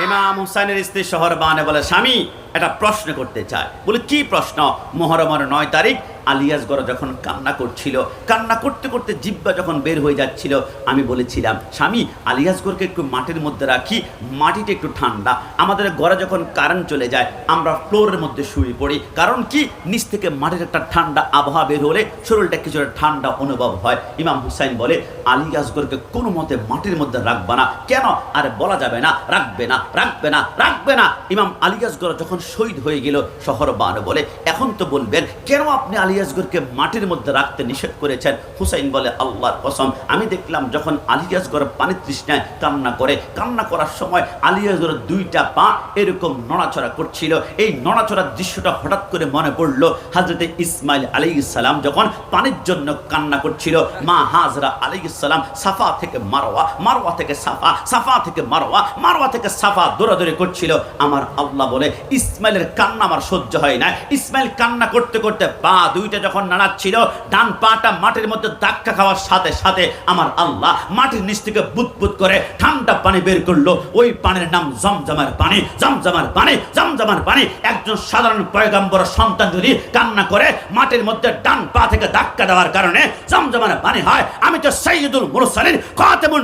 ইমাম হুসাইনের স্ত্রী শহরবানে বলে স্বামী একটা প্রশ্ন করতে চায়। বলে কি প্রশ্ন? মুহররমের 9 তারিখ আলিয়াসগড় যখন কান্না করছিল, কান্না করতে করতে জিহ্বা যখন বের হয়ে যাচ্ছিল, আমি বলেছিলাম স্বামী আলিয়াসগড়কে একটু মাটির মধ্যে রাখি, মাটিটা একটু ঠান্ডা। আমাদের ঘরে যখন কারেন্ট চলে যায় আমরা ফ্লোরের মধ্যে শুয়ে পড়ি, কারণ কি নিচ থেকে মাটির একটা ঠান্ডা আবহাওয়া বের হলে শরীরটা কিছু ঠান্ডা অনুভব হয়। ইমাম হুসাইন বলে আলিয়াসগড়কে কোনো মতে মাটির মধ্যে রাখবা না। কেন? আরে বলা যাবে না, রাখবে না, রাখবে না, রাখবে না। ইমাম আলিয়াসগড় যখন শহীদ হয়ে গেল, শহরবান বলে এখন তো বলবেন কেন আপনি আলিয়াসগড়কে মাটির মধ্যে রাখতে নিষেধ করেছেন? হুসাইন বলে আল্লাহর কসম আমি দেখলাম যখন আলিয়াসগড় পানি তৃষ্ণায় কান্না করে, কান্না করার সময় আলিয়াসগড়ের 2টা পা এরকম নড়াচড়া করছিল। এই নড়াচড়ার দৃশ্যটা হঠাৎ করে মনে পড়ল হযরতে ইসমাইল আলাইহিস সালাম যখন পানির জন্য কান্না করছিল। মা হাজরা আলাইহিস সালাম সাফা থেকে মারওয়া, মারওয়া থেকে সাফা, সাফা থেকে মারওয়া, মারওয়া থেকে সাফা দৌড়াদৌড়ি করছিল। আমার আল্লাহ বলে ইসমাইলের কান্না আমার সহ্য হয় না। ইসমাইল কান্না করতে করতে পা 2টা যখন নাড়াচ্ছিল, ডান পাটা মাটির মধ্যে ধাক্কা খাওয়ার সাথে সাথে আমার আল্লাহ মাটির নিচ থেকে বুদবুদ করে ঠান্ডা পানি বের করলো। ওই পানির নাম জমজমের পানি, জমজমের পানি, জমজমের পানি। একজন সাধারণ পয়গম্বর সন্তান যদি কান্না করে মাটির মধ্যে ডান পা থেকে ধাক্কা দেওয়ার কারণে জমজমের পানি হয়। আমি তো সাইয়্যিদুল মুরসালিন খাতামুন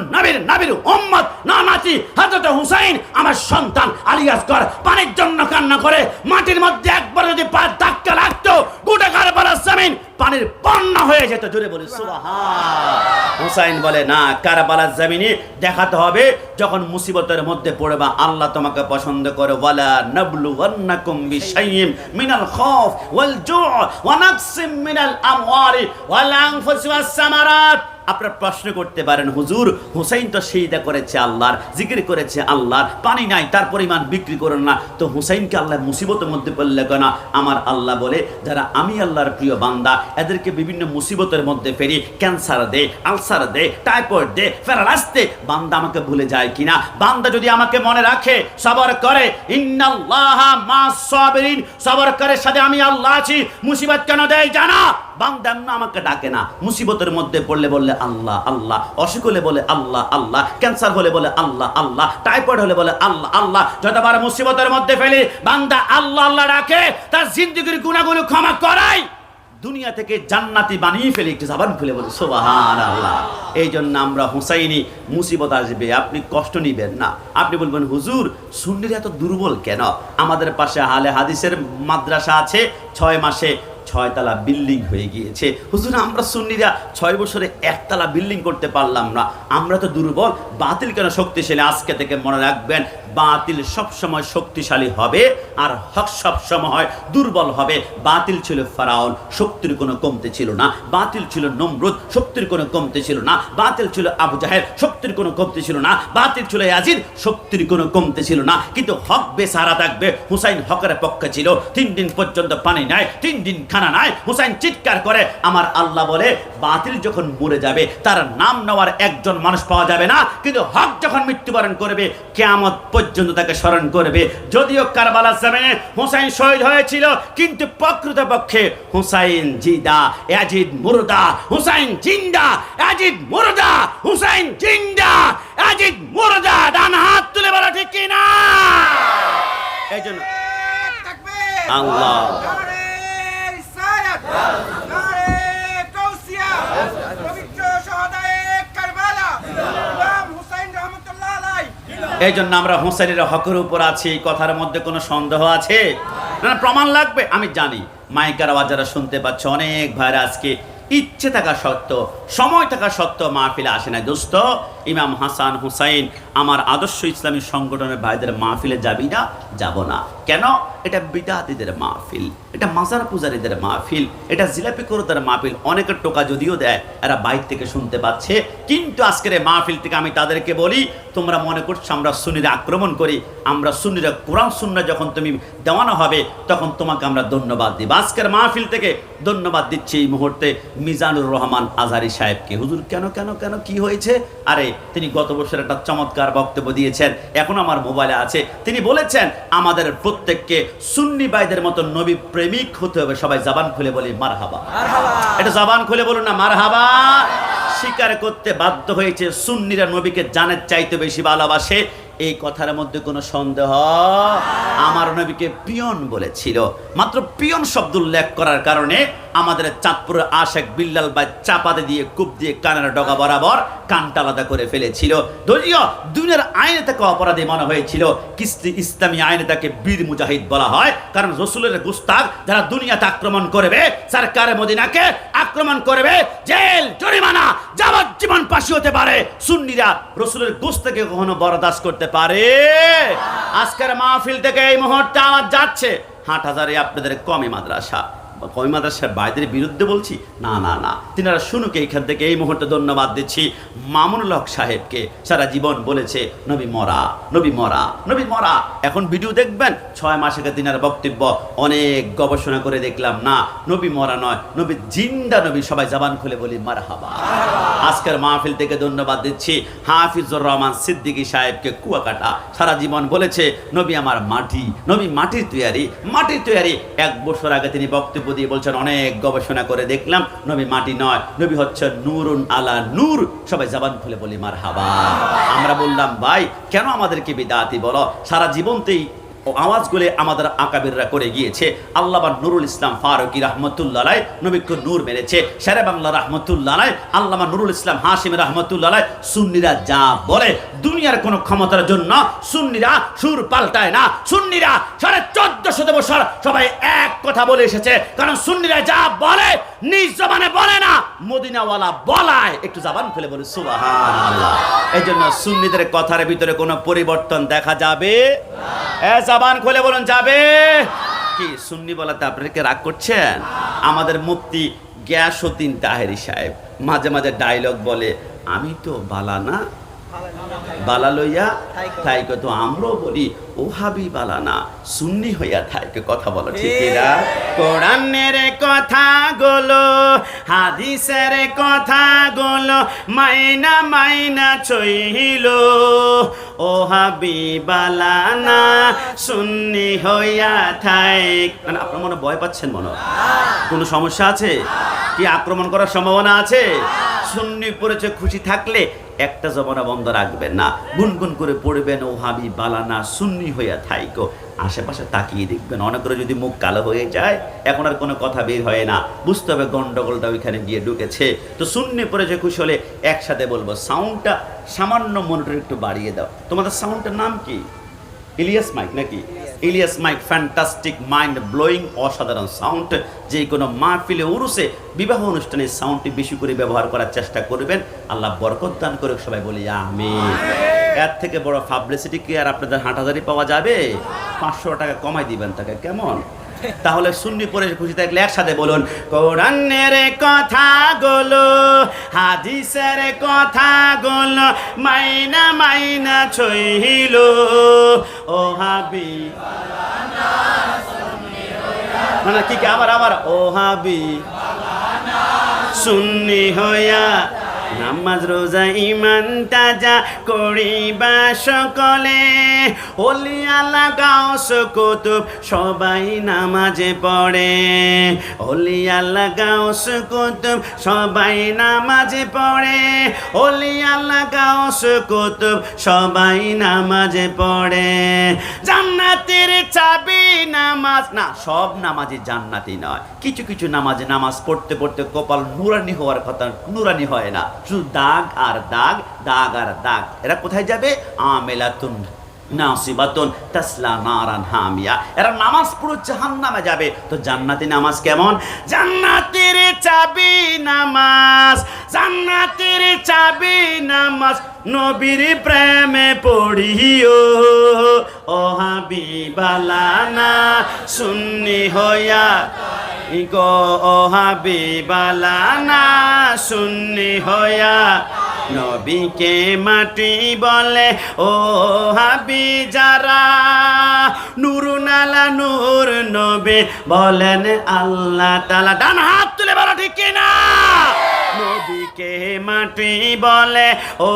নবীর উম্মত না নাতি হযরত হুসাইন আমার সন্তান আলিয়াসগড় পানির জন্য কান্না করে মাটির মধ্যে একবার যদি পা ধাক্কা লাগতো গোটা কারবালা মক্কার জমিন পানির বন্যা হয়ে যেত। জোরে বলি সুবহান। হুসাইন বলে না, কারবালার জমিনে দেখাতে হবে যখন মুসিবতের মধ্যে পড়বা আল্লাহ তোমাকে পছন্দ করে। ওয়ালা নাবলুওয়ান্নাকুম বিশাইইম মিনাল খাউফ ওয়াল জু' ওয়া নাকসিম মিনাল আমওয়ালি ওয়াল আনফুসি ওয়াস সামারাত। আপনারা প্রশ্ন করতে পারেন, হুজুর হুসাইন তো সিজদা করেছে আল্লাহর, জিকির করেছে আল্লাহর, পানি নাই তার পরিমাণ বিক্রি করেন না, তো হুসাইনকে আল্লাহ মুসিবতের মধ্যে পড়লে কেন? আমার আল্লাহ বলে যারা আমি আল্লাহর প্রিয় বান্দা এদেরকে বিভিন্ন মুসিবতের মধ্যে ফেরি, ক্যান্সার দে, আলসার দে, টাইফয়েড দে, প্যারালাইস দে, বান্দা আমাকে ভুলে যায় কিনা? বান্দা যদি আমাকে মনে রাখে, সবর করে, ইন্নাল্লাহা মা'আস সাবিরিন, সবর করে সাথে আমি আল্লাহ আছি। মুসিবত কেন দেয় জানা? বান্দা আমাকে ডাকে না, মুসিবতের মধ্যে পড়লে বললে আল্লাহ আল্লাহ, অসুখ হলে বলে আল্লাহ আল্লাহ, ক্যান্সার হলে বলে আল্লাহ আল্লাহ, টাইফয়েড হলে বলে আল্লাহ আল্লাহ। যতবার মুসিবতের মধ্যে ফেলি বান্দা আল্লাহ আল্লাহ ডাকে, তার জিন্দেগির গুনাহগুলো ক্ষমা করাই, দুনিয়া থেকে জান্নাতি বানিয়ে ফেলি। একটু জবান খুলে বলি সুবহানাল্লাহ। এই জন্য আমরা হুসাইনি, মুসিবত আসবে আপনি কষ্ট নিবেন না। আপনি বলবেন হুজুর সুন্নিরা এত দুর্বল কেন? আমাদের পাশে আহলে হাদিসের মাদ্রাসা আছে, 6 মাসে 6 তলা বিল্ডিং হয়ে গিয়েছে। হুজুর আমরা সুন্নিরা 6 বছরে 1 তলা বিল্ডিং করতে পারলাম না, আমরা তো দুর্বল। বাতিল কেন শক্তিশালী? আজকে থেকে মনে রাখবেন, বাতিল সবসময় শক্তিশালী হবে আর হক সবসময় দুর্বল হবে। বাতিল ছিল ফারাউন, শক্তির কোনো কমতে ছিল না। বাতিল ছিল নমরুদ, শক্তির কোনো কমতে ছিল না। বাতিল ছিল আবু জাহেল, শক্তির কোনো কমতে ছিল না। বাতিল ছিল ইয়াজিদ, শক্তির কোনো কমতে ছিল না। কিন্তু হক বেসারা থাকবে। হুসাইন হকের পক্ষে ছিল। 3 দিন পর্যন্ত পানি নাই, 3 দিন খানা নাই। হুসাইন চিৎকার করে, আমার আল্লাহ বলে বাতিল যখন মরে যাবে তার নাম নেওয়ার একজন মানুষ পাওয়া যাবে না, কিন্তু হক যখন মৃত্যুবরণ করবে কিয়ামত পর্যন্ত তাকে স্মরণ করবে। যদিও কারবালার জমিনে হুসাইন শহীদ হয়েছিল, কিন্তু প্রকৃতপক্ষে হুসাইন জিন্দা, ইয়াজিদ মুরদা। হুসাইন জিন্দা, ইয়াজিদ মুরদা। হুসাইন জিন্দা, ইয়াজিদ মুরদা। ডান হাত তুলে বলো ঠিক কি না? এইজন্য আল্লাহ এই জন্য আমরা হুসাইনের হকের উপর আছি, এই কথার মধ্যে কোনো সন্দেহ আছে না? প্রমাণ লাগবে আমি জানি। মাইকার আওয়াজ যারা শুনতে পাচ্ছ, অনেক ভাইরা আজকে ইচ্ছে থাকা সত্ত্বেও, সময় থাকা সত্ত্বেও মাহফিলে আসে না। দোস্ত, ইমাম হাসান হুসাইন আমার আদর্শ ইসলামী সংগঠনের ভাইদের মাহফিলে যাবি না? যাব না। কেন? এটা বিদাতীদের মাহফিল, এটা মাজার পূজারীদের মাহফিল, এটা জিলাপি করোদের মাহফিল। অনেকের টোকা যদিও দেয়, এরা বাইরে থেকে শুনতে পাচ্ছে, কিন্তু আজকের এই মাহফিল থেকে আমি তাদেরকে বলি, তোমরা মনে করছো আমরা সুন্নিরা আক্রমণ করি। আমরা সুন্নিরা কোরআন সুন্নাহ যখন তুমি দেওয়ানো হবে তখন তোমাকে আমরা ধন্যবাদ দিব। আজকের মাহফিল থেকে ধন্যবাদ দিচ্ছি এই মুহূর্তে মিজানুর রহমান আজহারী সাহেবকে। হুজুর কেন কেন কেন কি হয়েছে? আরে তিনি গত বছর একটা চমৎকার বক্তব্য দিয়েছেন, এখন আমার মোবাইলে আছে। তিনি বলেছেন আমাদের প্রত্যেককে সুন্নি ভাইদের মতো নবী প্রেমিক হতে হবে। সবাই জবান খুলে বলি মারহাবা। এটা জবান খুলে বলুন না মারহাবা। স্বীকার করতে বাধ্য হয়েছে সুন্নিরা নবীকে জানের চাইতে বেশি ভালোবাসে। এই কথার মধ্যে কোনো সন্দেহ? আমার নবীকে পিয়ন বলেছিল। মাত্র পিয়ন শব্দ উল্লেখ করার কারণে আমাদের চাঁদপুরের আশেক বিল্লাল ভাই চাপাতে দিয়ে কূপ দিয়ে কানের ডগা বরাবর কানটা আলাদা করে ফেলেছিল। যদিও দুনিয়ার আইনে তাকে অপরাধী মনে হয়েছিল, ইসলামী আইনে তাকে বীর মুজাহিদ বলা হয়। কারণ রসুলের গুস্তাখ যারা দুনিয়াতে আক্রমণ করবে, সরকার মদিনাকে আক্রমণ করবে, জেল জরিমানা যাবজ্জীবন ফাঁসি হতে পারে। সুন্নিরা রসুলের গুস্তাখকে কখনো বরদাস্ত করতে পারে? আজকের মাহফিল থেকে এই মুহূর্তে আমার যাচ্ছে হাটহাজারে আপনাদের কমি মাদ্রাসা, কমি মাদ্রাসার ভাইদের বিরুদ্ধে বলছি না না না, তিনারা শুনুক। এইখান থেকে এই মুহূর্তে ধন্যবাদ দিচ্ছি মামুনুল হক সাহেবকে। সারা জীবন বলেছে নবী মরা, নবী মরা, নবী মরা। এখন ভিডিও দেখবেন 6 মাস আগে তিনার বক্তব্য অনেক গবেষণা করে দেখলাম না, নবী মরা নয়, নবী জিন্দা নবী। সবাই জবান খুলে বলি মারহাবা। আজকের মাহফিল থেকে ধন্যবাদ দিচ্ছি হাফিজুর রহমান সিদ্দিকী সাহেবকে, কুয়াকাটা। সারা জীবন বলেছে নবী আমার মাটি, নবী মাটির তৈয়ারি, মাটির তৈয়ারি। 1 বছর আগে তিনি বক্তব্য দিয়ে বলছেন অনেক গবেষণা করে দেখলাম নবী মাটি নয়, নবী হচ্ছে নূরুন আলা নূর। সবাই জবান খুলে বলি মারহাবা। আমরা বললাম ভাই কেন আমাদেরকে বিদাতি বলো? সারা জীবনতেই ও আওয়াজগুলি আমাদের আকাবিররা করে গিয়েছে। আল্লামা নুরুল ইসলাম ফারুকী রাহমাতুল্লাহ আলাইহি নবীকে নূর মেরেছে। শেরে বাংলা রাহমাতুল্লাহ আলাইহি আল্লামা নুরুল ইসলাম হাশিমি রাহমাতুল্লাহ আলাইহি সুন্নিরা যা বলে দুনিয়ার কোনো ক্ষমতার জন্য সুন্নিরা সুর পাল্টায় না। সুন্নিরা 1450 বছর সবাই এক কথা বলে এসেছে, কারণ সুন্নিরা যা বলে নিজ জবানে বলে না, মদিনাওয়ালা বলায়। একটু জবান খুলে বলে সুবহানাল্লাহ। এই জন্য সুন্নিদের কথার ভিতরে কোনো পরিবর্তন দেখা যাবে না। জবান খুলে বলুন যাবে কি? সুন্নি বলাতে আপনারা কি রাগ করছেন? আমাদের মুফতি গিয়াসউদ্দিন তাহেরি সাহেব মাঝে মাঝে ডায়লগ বলে, আমি তো বালা না, বালা লইয়া থাইকে। তো আমরাও বলি ওহাবি বালা না, সুন্নি হইয়া থাইকে। কথা বলো ঠিক না? কোরআনের কথা গুলো, হাদিসের কথা গুলো মাইনা মাইনা চইল, ওহাবি বালা না, সুন্নি হইয়া থাইক। মানে আপনার মনে ভয় পাচ্ছেন? মনে কোনো সমস্যা আছে কি? আক্রমণ করার সম্ভাবনা আছে? সুন্নি পড়েছে খুশি থাকলে একটা জবানা বন্ধ রাখবেন না, গুনগুন করে পড়বেন ওহাবি বালানা সুন্নি হইয়া থাইকো। আশেপাশে তাকিয়ে দেখবেন অনেক করে যদি মুখ কালো হয়ে যায়, এখন আর কোনো কথা বের হয় না, বুঝতে হবে গন্ডগোলটা ওইখানে গিয়ে ঢুকেছে। তো সুন্নি পড়েছে খুশি হলে একসাথে বলবো, সাউন্ডটা সামান্য মনিটর একটু বাড়িয়ে দাও। তোমাদের সাউন্ডটার নাম কি? ইলিয়াস মাইক নাকি? Ilias mike fantastic, mind blowing, অসাধারণ সাউন্ড। যে কোনো মাহফিলে উরুসে বিবাহ অনুষ্ঠানে সাউন্ডটি বেশি করে ব্যবহার করার চেষ্টা করবেন। আল্লাহ বরকত দান করুক, সবাই বলি আমিন। এর থেকে বড় পাবলিসিটি কি আর আপনাদের হাঁটাদারি পাওয়া যাবে? 500 টাকা কমাই দিবেন তাকে, কেমন? তাহলে সুন্নি পড়ে খুশি থাকলে একসাথে বলুন, কোরআনের কথা গুলো, হাদিসের কথা গুলো মাইনা মাইনা চইল, ওহাবি মানে কি? আবার ওহাবি সুন্নি হইয়া নামাজ রোজা ইমান তাজা করিবা সকলে, ওলি আল্লাহ গাউস কুতুব সবাই নামাজে পড়ে, ওলি আল্লাহ গাউস কুতুব সবাই নামাজে পড়ে, ওলি আল্লাহ গাউস কুতুব সবাই নামাজে পড়ে। জান্নাতের চাবি নামাজ না, সব নামাজি জান্নাতি নয়। কিছু কিছু নামাজে নামাজ পড়তে পড়তে কপাল নুরানি হওয়ার কথা নুরানি হয় না, শুধু দাগ আর দাগ, দাগ আর দাগ। এরা কোথায় যাবে? আমেলাতুন নাসিবাতুন তাসলা নারান হামিয়া। এরা নামাজ পড়ে জাহান্নামে যাবে। তো জান্নাতি নামাজ কেমন? জান্নাতের চাবি নামাজ, জান্নাতের চাবি নামাজ, নবীর প্রেমে পড়িও, ওহাবি বালানা সুন্নি হইয়া গো, ওহাবি বালানা সুন্নি হইয়া নবীকে মাটি বলে, ও হাবি যারা নুরুনালা নূর নবী বলেন আল্লাহ তাআলা। ডান হাত তুলে বলো ঠিক কিনা? নবীকে মাটি বলে, ও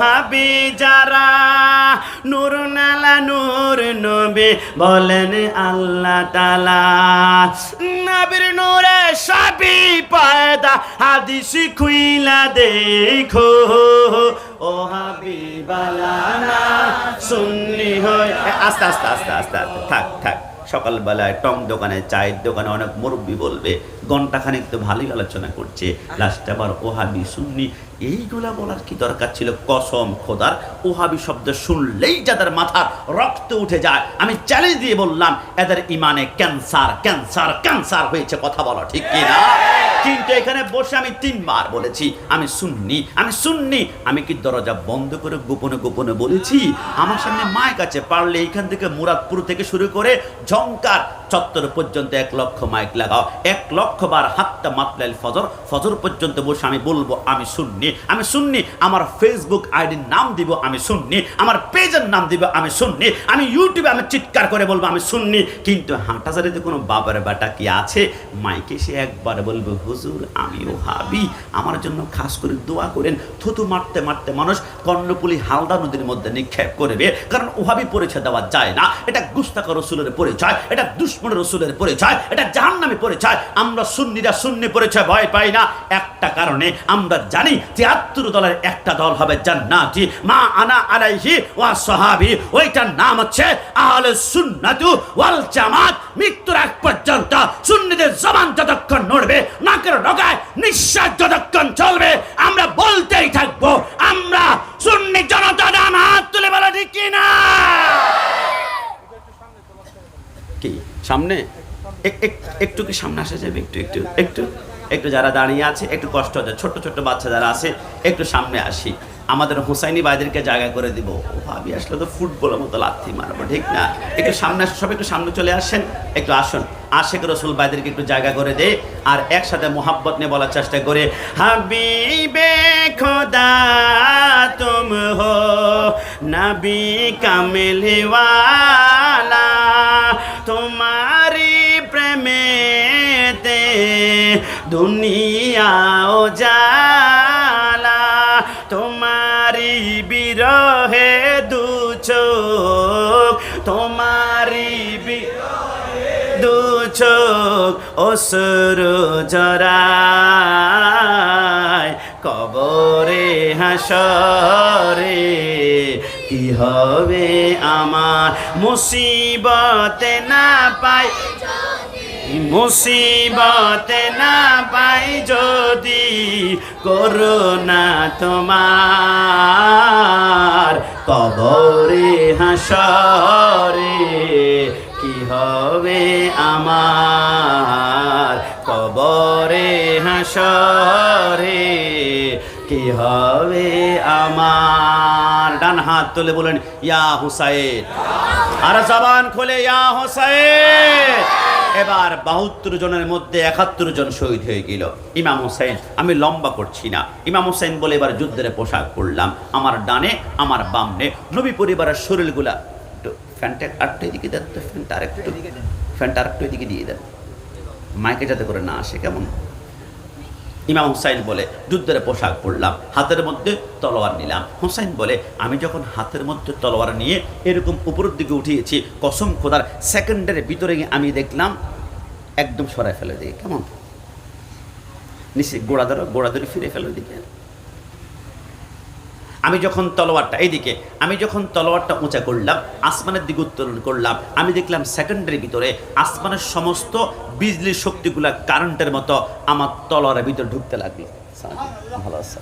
হাবি যারা নুরুনালা নূর নবী বলেন আল্লাহ তাআলা। নবীর নূরে সবই পয়দা, হাদিস খুইলা দেখো, ও হাবিবালানা সুন্নি হয়। আস্তে আস্তে আস্তে আস্তে আস্তে থাক থাক। সকালবেলায় টং দোকানে, চায়ের দোকানে অনেক মুরব্বী বলবে, ঘন্টাখানিক তো ভালোই আলোচনা করছে, লাস্টে আবার ওহাবি সুন্নি, এইগুলা বলার কি দরকার ছিল? কসম খোদার, ওহাবি শব্দ শুনলেই যাদের মাথার রক্ত উঠে যায়, আমি চ্যালেঞ্জ দিয়ে বললাম এদের ইমানে ক্যান্সার ক্যান্সার ক্যান্সার হয়েছে। কথা বলো ঠিক কিনা? কিন্তু এখানে বসে আমি 3 বার বলেছি আমি সুন্নি, আমি সুন্নি। আমি কি দরজা বন্ধ করে গোপনে গোপনে বলেছি? আমার সামনে মাইক আছে, পারলে এইখান থেকে মুরাদপুর থেকে শুরু করে ঝংকার চত্বর পর্যন্ত 1 লক্ষ মাইক লাগাও, 1 লক্ষ বার হাত্তা মাতলাল ফজর, ফজর পর্যন্ত বসে আমি বলবো আমি সুন্নি, আমি সুন্নি। আমার ফেসবুক আইডির নাম দিব আমি সুন্নি, আমার পেজের নাম দিব আমি সুন্নি, আমি ইউটিউবে আমি চিৎকার করে বলবো আমি সুন্নি। কিন্তু হাঁটাজারিতে কোনো বাবার বেটা কি আছে মাইকে সে একবার বলবে হুজুর আমি ওহাবি, আমার জন্য খাস করে দোয়া করেন। থুতু মারতে মারতে মানুষ কর্ণপুলি হালদা নদীর মধ্যে নিক্ষেপ করবে, কারণ ওহাবি পরিচয় দেওয়া যায় না। এটা গুস্তাখ রাসূলের পরিচয়, এটা দুশ্মন দুশমন রসুলের পরিচয়, এটা জাহান্নামী পরিচয়। আমরা সুন্নিরা সুন্নি পরিচয় ভয় পাই না একটা কারণে, আমরা জানি 73 দলের একটা দল হবে জান্নাতি, মা আনা আলাইহি ওয়া সাহাবী, ওইটার নাম হচ্ছে আহলে সুন্নাতু ওয়াল জামাত। মৃত্যুর আগ পর্যন্ত সুন্নিদের জবান যতক্ষণ নড়বে, নাকের ডগায় নিঃশ্বাস যতক্ষণ চলবে, আমরা বলতেই থাকবো আমরা সুন্নি জনতা। ডান হাত তুলে বলা ঠিক কিনা? কি সামনে একটু কি সামনে আসা যাবে? একটু একটু একটু একটু যারা দাঁড়িয়ে আছে একটু কষ্ট হচ্ছে, ছোট্ট ছোট্ট বাচ্চা যারা আছে একটু সামনে আসি। আমাদের হুসাইনি ভাইদেরকে জায়গা করে দিব। ও ভাবি আসলে তো ফুটবলের মতো লাথি মারবো, ঠিক না? একটু সামনে আসুন, সব একটু সামনে চলে আসেন, একটু আসুন। আশেক রসুল ভাইদেরকে একটু জায়গা করে দে, আর একসাথে মোহাব্বত নিয়ে বলার চেষ্টা করে, হাবিবে খোদা তুম হো নবী কামিল ওয়ালা, তোমারি প্রেমেতে দুনিয়া উজালা, তোমারি বিরহে দু চোখ, তোমারি দু চোখ অসুর জরায়, কবরে হাসরে কি হবে আমার, মুসিবতে না পাই, মুসিবতে না পাই যদি, করোনা তোমার কবরে হাসরে কি হবে আমার, কবরে হাসরে কি হবে আমার। ডান হাত তুলে বলেন ইয়া হুসাইন, আর জবান খুলে ইয়া হুসাইন। এবার 72 জনের মধ্যে 71 জন শহীদ হয়ে গেল। ইমাম হুসাইন, আমি লম্বা করছি না, ইমাম হুসাইন বলে এবার যুদ্ধের পোশাক পরলাম, আমার ডানে আমার বামনে নবী পরিবারের শরীরগুলা, একটু ফ্যানটা আরেকটু এদিকে দেন তো, ফ্যানটা আরেকটু এদিকে দিয়ে দেন, মাইকে যাতে করে না আসে, কেমন? ইমাম হুসাইন বলে যুদ্ধের পোশাক পরলাম, হাতের মধ্যে তলোয়ার নিলাম। হুসাইন বলে আমি যখন হাতের মধ্যে তলোয়ার নিয়ে এরকম উপরের দিকে উঠিয়েছি, কসম খোদার সেকেন্ডের ভিতরে গিয়ে আমি দেখলাম একদম সরাই ফেলে দিকে, কেমন নিচে গোড়া ধরে ফিরে ফেলে দিকে। আমি যখন তলোয়ারটা এইদিকে, আমি যখন তলোয়ারটা উঁচা করলাম, আসমানের দিকে উত্তোলন করলাম, আমি দেখলাম সেকেন্ডের ভিতরে আসমানের সমস্ত বিজলির শক্তিগুলা কারেন্টের মতো আমার তলোয়ারের ভিতরে ঢুকতে লাগলো। ভালো আছে।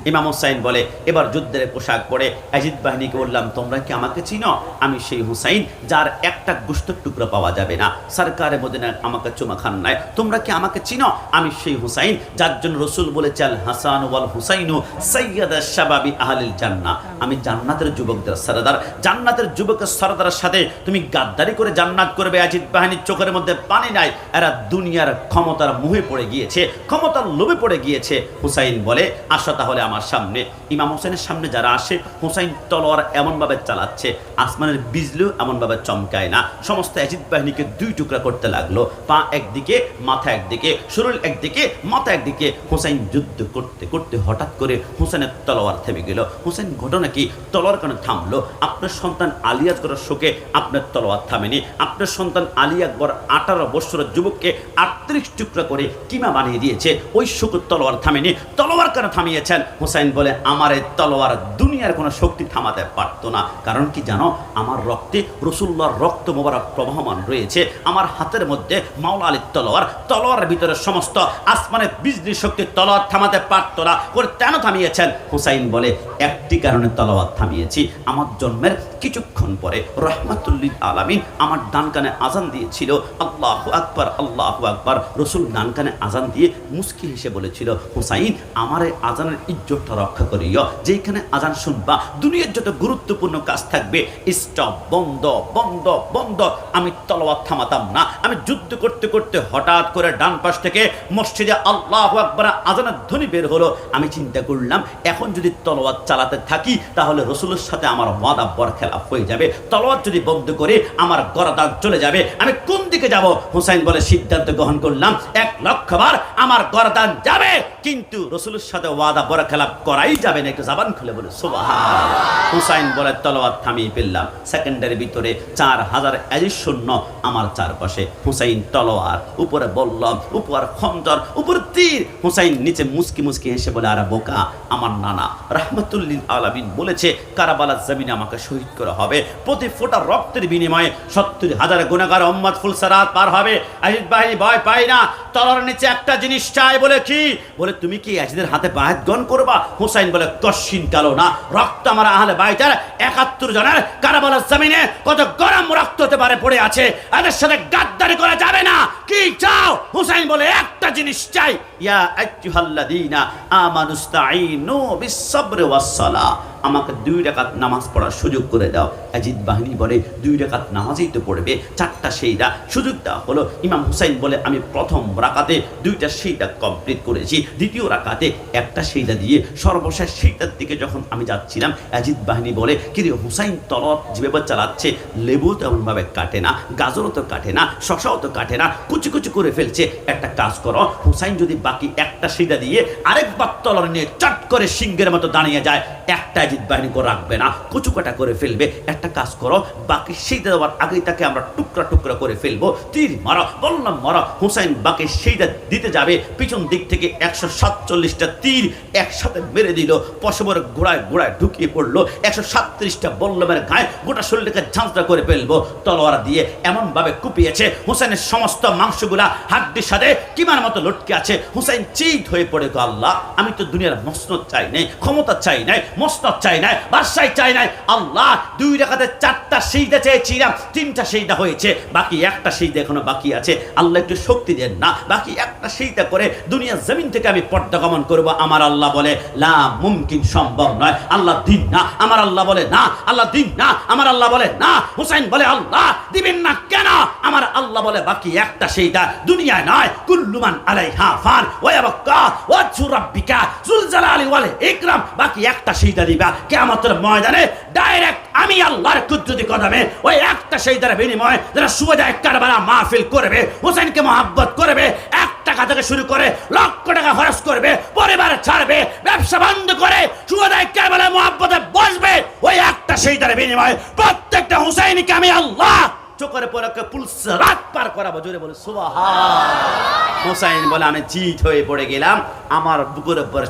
ইমাম হুসাইন বলে এবার যুদ্ধের পোশাক পরে ইয়াজিদ বাহিনীকে বললাম, তোমরা কি আমাকে চিনো? আমি সেই হুসাইন যার একটা গোশতের টুকরো পাওয়া যাবে না, সরকারে মদিনা আমাকে চুমা খান নাই। তোমরা কি আমাকে চিনো? আমি সেই হুসাইন যার জন্য রসুল বলেছে আল হাসান ওয়াল হুসাইনু সাইয়্যিদা শাবাবি আহলিল জান্নাহ। আমি জান্নাতের যুবকদের সরদার, জান্নাতের যুবকের সরদারের সাথে তুমি গাদ্দারি করে জান্নাত করবে? ইয়াজিদ বাহিনীর চোখের মধ্যে পানি নাই, এরা দুনিয়ার ক্ষমতার মোহে পড়ে গিয়েছে, ক্ষমতার লোভে পড়ে গিয়েছে। হুসাইন বলে আসো তাহলে আমার সামনে। ইমাম হুসাইনের সামনে যারা আসে, হুসাইন তলোয়ার এমনভাবে চালাচ্ছে আসমানের বিজলিও এমনভাবে চমকায় না। সমস্ত ইয়াজিদ বাহিনীকে দুই টুকরা করতে লাগলো, পা একদিকে মাথা একদিকে, শরীর একদিকে মাথা একদিকে। হুসাইন যুদ্ধ করতে করতে হঠাৎ করে হুসাইনের তলোয়ার থেমে গেল। হুসাইন ঘটনা কি? তলোয়ার কেন থামলো? আপনার সন্তান আলী আকবরের শোকে আপনার তলোয়ার থামেনি। আপনার সন্তান আলী আকবর 18 বছরের যুবককে 38 টুকরা করে কিমা বানিয়ে দিয়েছে, ওই শোকের তলোয়ার থামেনি। তলোয়ার কেন থামিয়েছেন? হুসাইন বলে আমার এই তলোয়ার দুনিয়ার কোনো শক্তি থামাতে পারতো না। কারণ কি জানো? আমার রক্তে রসুল্লাহর রক্ত মোবারক প্রবাহমান রয়েছে। আমার হাতের মধ্যে মাওলা আলীর তলোয়ার, তলোয়ারের ভিতরে সমস্ত আসমানের বিজলি শক্তি তলোয়ার থামাতে পারতো না। করে কেন থামিয়েছেন? হুসাইন বলে একটি কারণে তলোয়ার থামিয়েছি। আমার জন্মের কিছুক্ষণ পরে রহমাতুল্লিল আলামিন আমার ডান কানে আজান দিয়েছিল, আল্লাহু আকবার আল্লাহু আকবার। রসুল ডান কানে আজান দিয়ে মুস্কি হেসে বলেছিল, হুসাইন আমার এই আজানের ইজ্জতটা রক্ষা করিও। যেখানে আজান শুনবা দুনিয়ার যত গুরুত্বপূর্ণ কাজ থাকবে স্টপ, বন্ধ বন্ধ বন্ধ। আমি তলোয়ার থামাতাম না। আমি যুদ্ধ করতে করতে হঠাৎ করে ডান পাশ থেকে মসজিদে আল্লাহু আকবার আজানের ধ্বনি বের হলো। আমি চিন্তা করলাম এখন যদি তলোয়ার চালাতে থাকি তাহলে রসুলের সাথে আমার ওয়াদা বরখেলাপ জয়লাভ হয়ে যাবে, তলোয়ার যদি বন্ধ করে আমার গর্দান চলে যাবে, আমি কোন দিকে যাব? হুসাইন বলে সিদ্ধান্ত গ্রহণ করলাম 1,00,000 বার আমার গর্দান যাবে, কিন্তু রাসূলের সাথে ওয়াদা বরখেলাপ করাই যাবে না। একটু জবান খুলে বলে সুবহানাল্লাহ। হুসাইন বলে তলোয়ার থামিয়ে ফেললাম। সেকেন্ডের ভিতরে 4,000 এজিদ সৈন্য আমার চারপাশে। হুসাইন তলোয়ার উপরে বললাম, উপর খঞ্জর, উপর তীর। হুসাইন নিচে মুস্কি মুস্কি হেসে বলে, আরে বোকা, আমার নানা রাহমাতুল লিল আলামিন বলেছে কারবালার জমিনে আমাকে শহীদ করা হবে, প্রতি ফোঁটা রক্তের বিনিময়ে 70,000 গুনাহগার উম্মত ফুলসারাত পার হবে। আজিদ বাহিনী ভয় পায় না, তলোয়ার নিচে একটা জিনিস চাই। বলে কি? বলে তুমি কি আজিদের হাতে বায়াত গ্রহণ করবা? হুসাইন বলে কশিন কালো না, রক্ত আমার আহলে বাইতের 71 জনের কারবালার জমিনে কত গরম রক্ত হতে পারে পড়ে আছে, এদের সাথে গাদ্দারি করা যাবে না। কি চাও? হুসাইন বলে একটা জিনিস চাই, ইয়া আইয়ুহাল্লাযীনা আমানুস্তাঈনু বিস-সাবরি ওয়াস-সালাহ, আমাকে 2 রাকাত নামাজ পড়ার সুযোগ করে দাও। আজিদ বাহিনী বলে 2 রাকাত নামাজই তো পড়বে, 4টা সেজদা সুযোগ দেওয়া হলো। ইমাম হুসাইন বলে আমি প্রথম রাকাতে 2টা সেজদা কমপ্লিট করেছি, দ্বিতীয় রাকাতে একটা সেজদা দিয়ে সর্বশেষ সেজদার দিকে যখন আমি যাচ্ছিলাম, আজিদ বাহিনী বলে কিরে হুসাইন তলোয়ার যেভাবে চালাচ্ছে, লেবু তো এমনভাবে কাটে না, গাজরও তো কাটে না, শশাও তো কাটে না, কুচি কুচি করে ফেলছে। একটা কাজ করো, হুসাইন যদি বাকি একটা সেজদা দিয়ে আরেকবার তলোয়ার নিয়ে চট করে সিংহের মতো দাঁড়িয়ে যায়, একটা আজিদ বাহিনী করে রাখবে না, কুচু কাটা করে ফেলবে। একটা কাজ করো, বাকি সেজদা দেওয়ার আগেই তাকে আমরা টুকরা টুকরা করে ফেলবো, তীর মারো। বললাম মারো। হুসাইন বাকি সেজদা দিতে যাবে, পিছন দিক থেকে 147টা তীর একসাথে মেরে দিল, পশমের গোড়ায় গোড়ায় ঢুকিয়ে পড়লো। 137টা বল্লমের গায়ে গোটা শরীরটাকে ঝাঁঝরা করে ফেলবো। তলোয়ার দিয়ে এমন ভাবে কুপিয়েছে, হুসাইনের সমস্ত মাংসগুলা হাড্ডির সাথে কিমার মতো লটকে আছে। হুসাইন চিত হয়ে পড়ে, গো আল্লাহ, আমি তো দুনিয়ার মসনদ চাই নাই, ক্ষমতা চাই নাই, মসনদ চাই নাই, বাদশাহী চাই নাই। আল্লাহ, 2 রাকাতে 4টা সিজদা চেয়েছিলাম, 3টা সিজদা হয়েছে, বাকি একটা সিজদা এখনো বাকি আছে। আল্লাহ একটু শক্তি দেন না, বাকি একটা সিজদা করে দুনিয়ার জমিন থেকে আমি পর্দা গমন করব। আমার আল্লাহ বলে লা মুমকিন, সম্ভব নয়। আল্লাহ দিন না, আমার আল্লাহ বলে না। আল্লাহ দিন না, আমার আল্লাহ বলে না। হুসাইন বলে আল্লাহ দিবেন না কেন? আমার আল্লাহ বলে বাকি একটা সিজদা দুনিয়ায় নয়, কুল্লু মান আলাইহা ফান ওয়া ইয়াবকা ওয়াজহু রাব্বিকা যুল জালালি ওয়াল ইকরাম, বাকি একটা সিজদা দিবা কিয়ামতের ময়দানে ডাইরেক্ট আমি আল্লাহর কুদরতি কদমে। ওই একটা সিজদার বিনিময়ে যারা সুহাদায়ে কারবালা মাহফিল করবে, হুসাইনকে মহব্বত করবে, 1 টাকা থেকে শুরু করে লক্ষ টাকা খরচ করবে, পরিবার ছাড়বে, ব্যবসা বন্ধ করে সুহাদায়ে কারবালা মহব্বতে বসবে, ওই একটা সিজদার বিনিময়ে প্রত্যেকটা হুসাইনকে আমি আল্লাহ চোখের পলকে পুলসরাত পার করাবো। জোরে বলে সুবহানাল্লাহ। হুসাইন বলে আমি চিত হয়ে পড়ে গেলাম। আমার বুকের উপর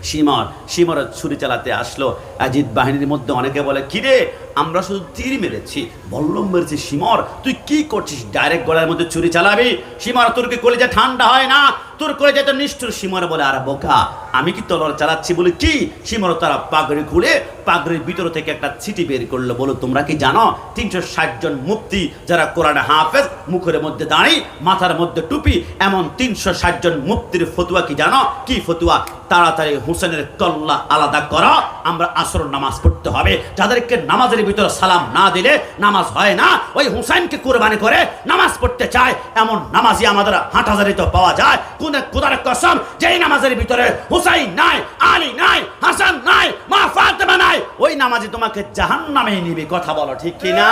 শিমর ছুরি চালাতে আসলো। আজিদ বাহিনীর মধ্যে অনেকে বলে, কিরে আমরা শুধু তীর মেরেছি, বল্লম মেরেছি, শিমর তুই কি করছিস? ডাইরেক্ট গলার মধ্যে ছুরি চালাবি? শিমর, তোর কি কলিজা ঠান্ডা হয় না? তোর কলিজা তো নিষ্ঠুর। শিমর বলে, আরে বোকা, আমি কি তলোয়ার চালাচ্ছি বলে কি? শিমর তারা পাগড়ি খুলে পাগড়ির ভিতর থেকে একটা চিঠি বের করলো। বলো তোমরা কি জানো 360 জন মুফতি যারা কোরআনে হাফেজ, মুখের মধ্যে দাঁড়ি, মাথার মধ্যে টুপি, এমন 360 জন মুফতির ফতুয়া কি জানো? কি ফতুয়া? তাড়াতাড়ি হুসেনের কল্লা আলাদা করো, আমরা আসর নামাজ পড়তে হবে। যাদেরকে নামাজের ভিতরে সালাম না দিলে নামাজ হয় না, ওই হুসাইনকে কুরবানি করে নামাজ পড়তে চায়, এমন নামাজি আমাদের হাটহাজারিতে পাওয়া যায়। কোন খোদার কসম, যেই নামাজের ভিতরে হুসাইন নাই, আলী নাই, হাসান নাই, মা ফাতেমা নাই, ওই নামাজি তোমাকে জাহান্নামে নিবে। কথা বলো ঠিক কি না?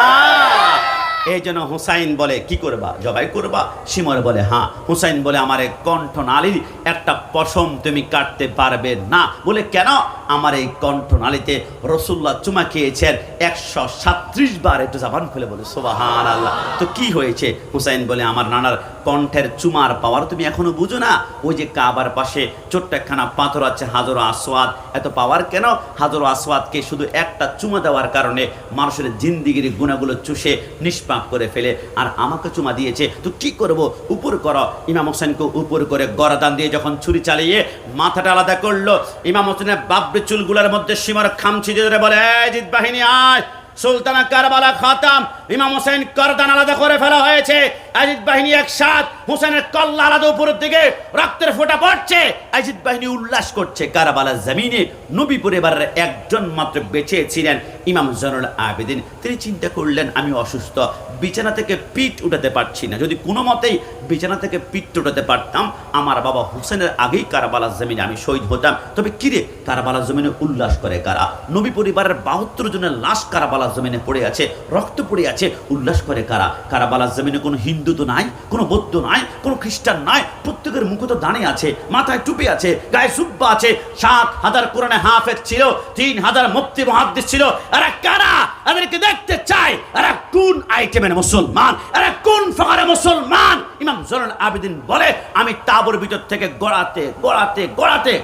এই জন্য হুসাইন বলে, কি করবা? জবাই করবা? শিমর বলে হ্যাঁ। হুসাইন বলে, আমার এই কণ্ঠনালীর একটা পশম তুমি কাটতে পারবে না। বলে কেন? আমার এই কণ্ঠনালীতে রাসূলুল্লাহ চুমা খেয়েছেন 137 বার। একটু জবান খুলে বলে সুবহানাল্লাহ। তো কি হয়েছে? হুসাইন বলে, আমার নানার কণ্ঠের চুমার পাওয়ার তুমি এখনো বুঝো না? ওই যে কাবার পাশে ছোট্ট একখানা পাথর আছে, হাজর আসওয়াদ। এত পাওয়ার কেন? হাজর আসওয়াদকে শুধু একটা চুমা দেওয়ার কারণে মানুষের জিন্দিগির গুণাগুলো চুষে নিষ্পাপ করে ফেলে, আর আমাকে চুমা দিয়েছে। তো কি করব? উপর করো। ইমাম হোসেনকে উপর করে গরদান দিয়ে যখন ছুরি চালিয়ে মাথাটা আলাদা করলো, ইমাম হোসেনের বাবরি চুলগুলোর মধ্যে শিমর খামচি দিয়ে বলে, আজিদ বাহিনী আয়, সুলতানা কারবালা খাতাম, ইমাম হোসেন গরদান আলাদা করে ফেলা হয়েছে। ইয়াজিদ বাহিনী একসাথ, হুসাইনের কল্লা আলাদা উপরের দিকে, রক্তের ফোঁটা পড়ছে, ইয়াজিদ বাহিনী উল্লাস করছে। কারবালার জমিনে নবী পরিবারের একজন মাত্র বেঁচে ছিলেন, ইমাম জয়নুল আবেদিন। তিনি চিন্তা করলেন, আমি অসুস্থ, বিছানা থেকে পিঠ উঠাতে পারছি না, যদি কোনো মতেই বিছানা থেকে পিঠ উঠাতে পারতাম আমার বাবা হুসেনের আগেই কারবালার জমিনে আমি শহীদ হতাম। তবে কিরে, কারবালার জমিনে উল্লাস করে কারা? নবী পরিবারের 72 জনের লাশ কারবালার জমিনে পড়ে আছে, রক্ত পড়ে আছে, উল্লাস করে কারা? কারবালার জমিনে কোনো হিন্দু তো নাই, কোনো বৌদ্ধ নাই, কোনো খ্রিস্টান নাই, প্রত্যেকের মুখে তো দাঁড়িয়ে আছে, মাথায় টুপি আছে, গায়ে সুব্বা আছে। 7000 কোরআনে হাফেজ ছিল, 3000 মুফতি মুহাদ্দিস ছিল। এরা কারা? এদেরকে দেখতে চাই, এরা কোন আইটেমের মুসলমান, এরা কোন ফাকারে মুসলমান? ইমাম জয়নুল আবেদিন বলে, আমি তাঁবুর ভিতর থেকে গড়াতে গড়াতে গড়াতে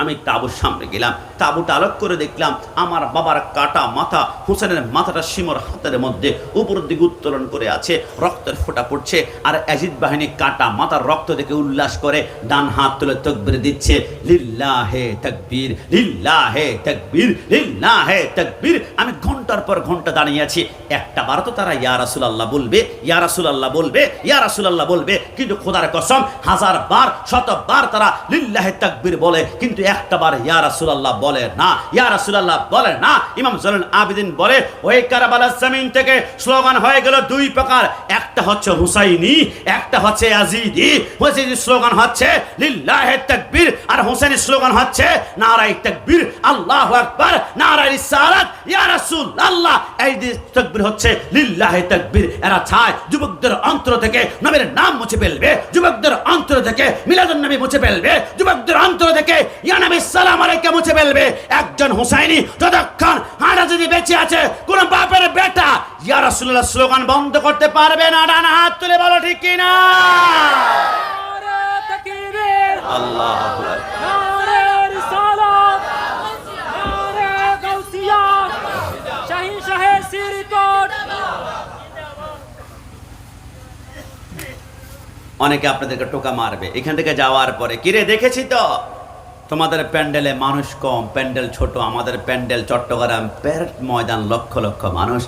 আমি তাঁবুর সামনে গেলাম, তাঁবুটা আলোক করে দেখলাম আমার বাবার কাটা মাথা, হুসেনের মাথাটা শিমর হাতের মধ্যে উপরের দিকে উত্তোলন করে আছে, রক্তের ফোঁটা পড়ছে। আর ইয়াজিদ বাহিনী কাটা মাথার রক্ত দেখে উল্লাস করে ডান হাত তুলে তাকবীর দিচ্ছে, লিল্লাহে তাকবীর, লিল্লাহে তাকবীর, লিল্লাহে তাকবীর। আমি ঘন্টার পর ঘন্টা দাঁড়িয়ে আছি, একটা বার তো তারা ইয়া রাসূলুল্লাহ বলবে, ইয়া রাসূলুল্লাহ বলবে, ইয়া রাসূলুল্লাহ বলবে, কিন্তু খোদার কসম 1000 বার 100 বার তারা লিল্লাহে তাকবীর বলে, কিন্তু একটা বার ইয়া রাসূলুল্লাহ বলে না, ইয়া রাসূলুল্লাহ বলে না। ইমাম জয়নুল আবেদিন বলে, ওই কারবালার জমিন থেকে স্লোগান হয়ে গেল দুই প্রকার, একটা হচ্ছে হুসাইনি, একটা হচ্ছে ইয়াজিদি। হুসাইনি স্লোগান হচ্ছে লিল্লাহে তাকবীর, আর হুসাইনি স্লোগান হচ্ছে নারায়ে তাকবীর, আল্লাহু আকবার, নারায়ে রিসালাত, ইয়া রাসূলুল্লাহ। এই তাকবীর হচ্ছে লিল্লাহে তাকবীর। এরা চায় যুবকদের অন্তর থেকে নবীর নাম মুছে ফেলবে, যুবকদের অন্তর থেকে মিলাদুন নবী মুছে ফেলবে, যুবকদের অন্তর থেকে ইয়া নবী সালাম আলাইকা মুছে ফেলবে। একজন হুসাইনি যতক্ষণ হারা যদি বেঁচে আছে, কোন বাপের বেটা ইয়া রাসূলুল্লাহ স্লোগান বন্ধ করতে পারবে না। ডান হাত তুলে বলো ঠিক কি না? নারে তাকবীর, আল্লাহু আকবার। নারে রিসালাত, নারে গাউসিয়া, শাহীন শাহে সিরকট। অনেকে আপনাদেরকে টোকা মারবে এখান থেকে যাওয়ার পরে, কিরে দেখেছি তো তোমাদের প্যান্ডেলে মানুষ কম, প্যান্ডেল ছোট। আমাদের প্যান্ডেল চট্টগ্রাম প্যারেড ময়দান, লক্ষ লক্ষ মানুষ।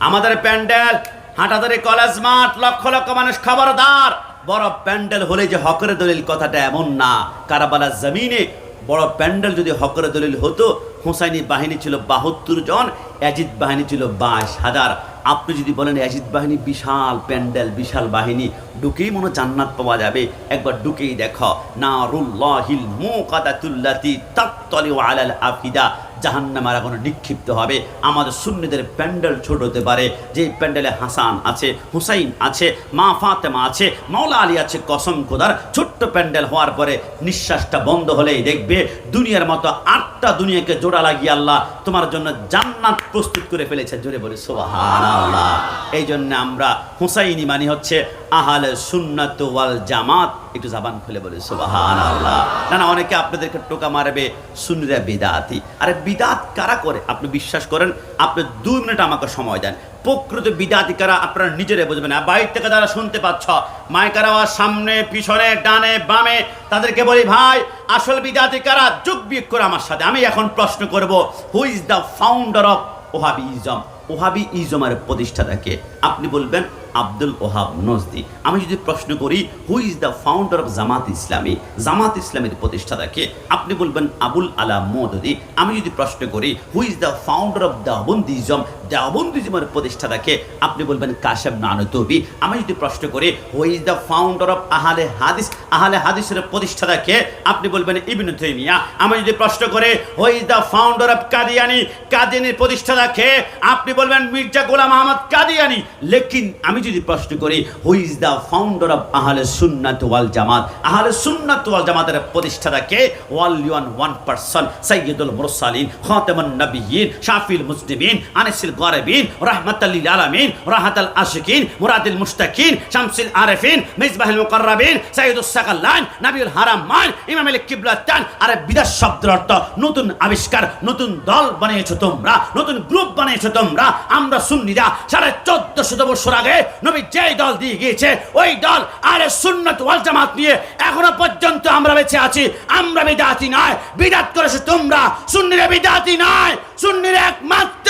আমাদের প্যান্ডেল হাটাদারি কলেজ মাঠ, লক্ষ লক্ষ মানুষ। খবরদার, বড় প্যান্ডেল হলে যে হকের দলিল কথাটা এমন না। কারবালার জমিনে বড় প্যান্ডেল যদি হকের দলিল হতো, হুসাইনি বাহিনী ছিল 72 জন, ইয়াজিদ বাহিনী ছিল 22,000। আপনি যদি বলেন ইয়াজিদ বাহিনী বিশাল প্যান্ডেল, বিশাল বাহিনী, ঢুকেই মনে জান্নাত পাওয়া যাবে, একবার ঢুকেই দেখো। নারুল্লাহিল মুকাদাতুল্লাতি তাত্তালিউ আলাল আফিদা, জাহান্নামের আগুনে নিক্ষিপ্ত হবে। আমাদের সুন্নিদের প্যান্ডেল ছোট হতে পারে, যে প্যান্ডেলে হাসান আছে, হুসাইন আছে, মা ফাতেমা আছে, মাওলা আলী আছে, কসম খোদার ছোট্ট প্যান্ডেল হওয়ার পরে নিঃশ্বাসটা বন্ধ হলেই দেখবে দুনিয়ার মতো 8টা দুনিয়াকে জোড়া লাগিয়ে আল্লাহ তোমার জন্য জান্নাত প্রস্তুত করে ফেলেছে। জোরে বলে সুবহানাল্লাহ। এই জন্য আমরা হুসাইনি মানে হচ্ছে আহলে সুন্নাত ওয়াল জামাত। একটু জবান খুলে বলে সুবহানাল্লাহ। না, অনেকে আপনাদেরকে টোকা মারবে সুন্নিরা বিদআতি। আরে বিদআত কারা করে আপনি বিশ্বাস করেন? আপনি 2 মিনিট আমাকে সময় দেন, প্রকৃত বিদআতি কারা আপনারা নিজেরা বুঝবেন। না বাইরে থেকে যারা শুনতে পাচ্ছ, মাইকার আওয়াজ সামনে পিছনে ডানে বামে, তাদেরকে বলি ভাই আসল বিদআতি কারা? যোগ বিয়োগ করে আমার সাথে। আমি এখন প্রশ্ন করব, who is the founder of Wahhabism? ওহাবিজমের প্রতিষ্ঠাতাকে? আপনি বলবেন আব্দুল ওহাব নজদি। আমি যদি প্রশ্ন করি who is the founder of Jamaat Islami? Jamaat ইসলামের প্রতিষ্ঠাতাকে? আপনি বলবেন আবুল আলা মওদুদি। আমি যদি প্রশ্ন করি who is the founder of Deobandism? দেওবন্দিজমের প্রতিষ্ঠাতাকে? আপনি বলবেন কাশেম নানুতুবি। আমি যদি প্রশ্ন করি who is the founder of Ahle Hadith? আহলে হাদিসের প্রতিষ্ঠাতাকে? আপনি বলবেন ইবনে তাইমিয়া। আমি যদি প্রশ্ন করি who is the founder of Qadiani? কাদিয়ানির প্রতিষ্ঠাতাকে? আপনি বলবেন মির্জা গোলাম আহমদ কাদিয়ানি। লেকিন আমি যদি প্রশ্ন করি who is the founder of আহলে সুন্নাত ওয়াল জামাত? আহলে সুন্নাত ওয়াল জামাতের প্রতিষ্ঠাতাকে? ওয়ান পারসন, সাইয়্যিদুল মুরসালিন, খাতামুন নবিয়্যিন, শাফিউল মুসলিমিন, আনিসুল গারিবিন, রাহমাতাল লিল আলামিন, রাহাতাল আশিকিন, মুরাদিল মুশতাকিন, শামসুল আরিফিন, মিসবাহুল মুকাররাবিন, সাইয়্যিদুস সাকালান, নবিউল হারামাইন, ইমামুল কিবলাতান। আরে বিদাত শব্দের অর্থ নতুন আবিষ্কার, নতুন দল বানিয়েছো তোমরা, নতুন গ্রুপ বানিয়েছো তোমরা। আমরা সুন্নিরা 1450 বছর আগে নবী যেই দল দিয়ে গিয়েছে, ওই দল আহলে সুন্নাত ওয়াল জামাত নিয়ে এখনো পর্যন্ত আমরা বেঁচে আছি। আমরা বিদআতি নয়, বিদআত করেছো তোমরা। সুন্নিরা বিদআতি নয়, সুন্নিরা একমাত্র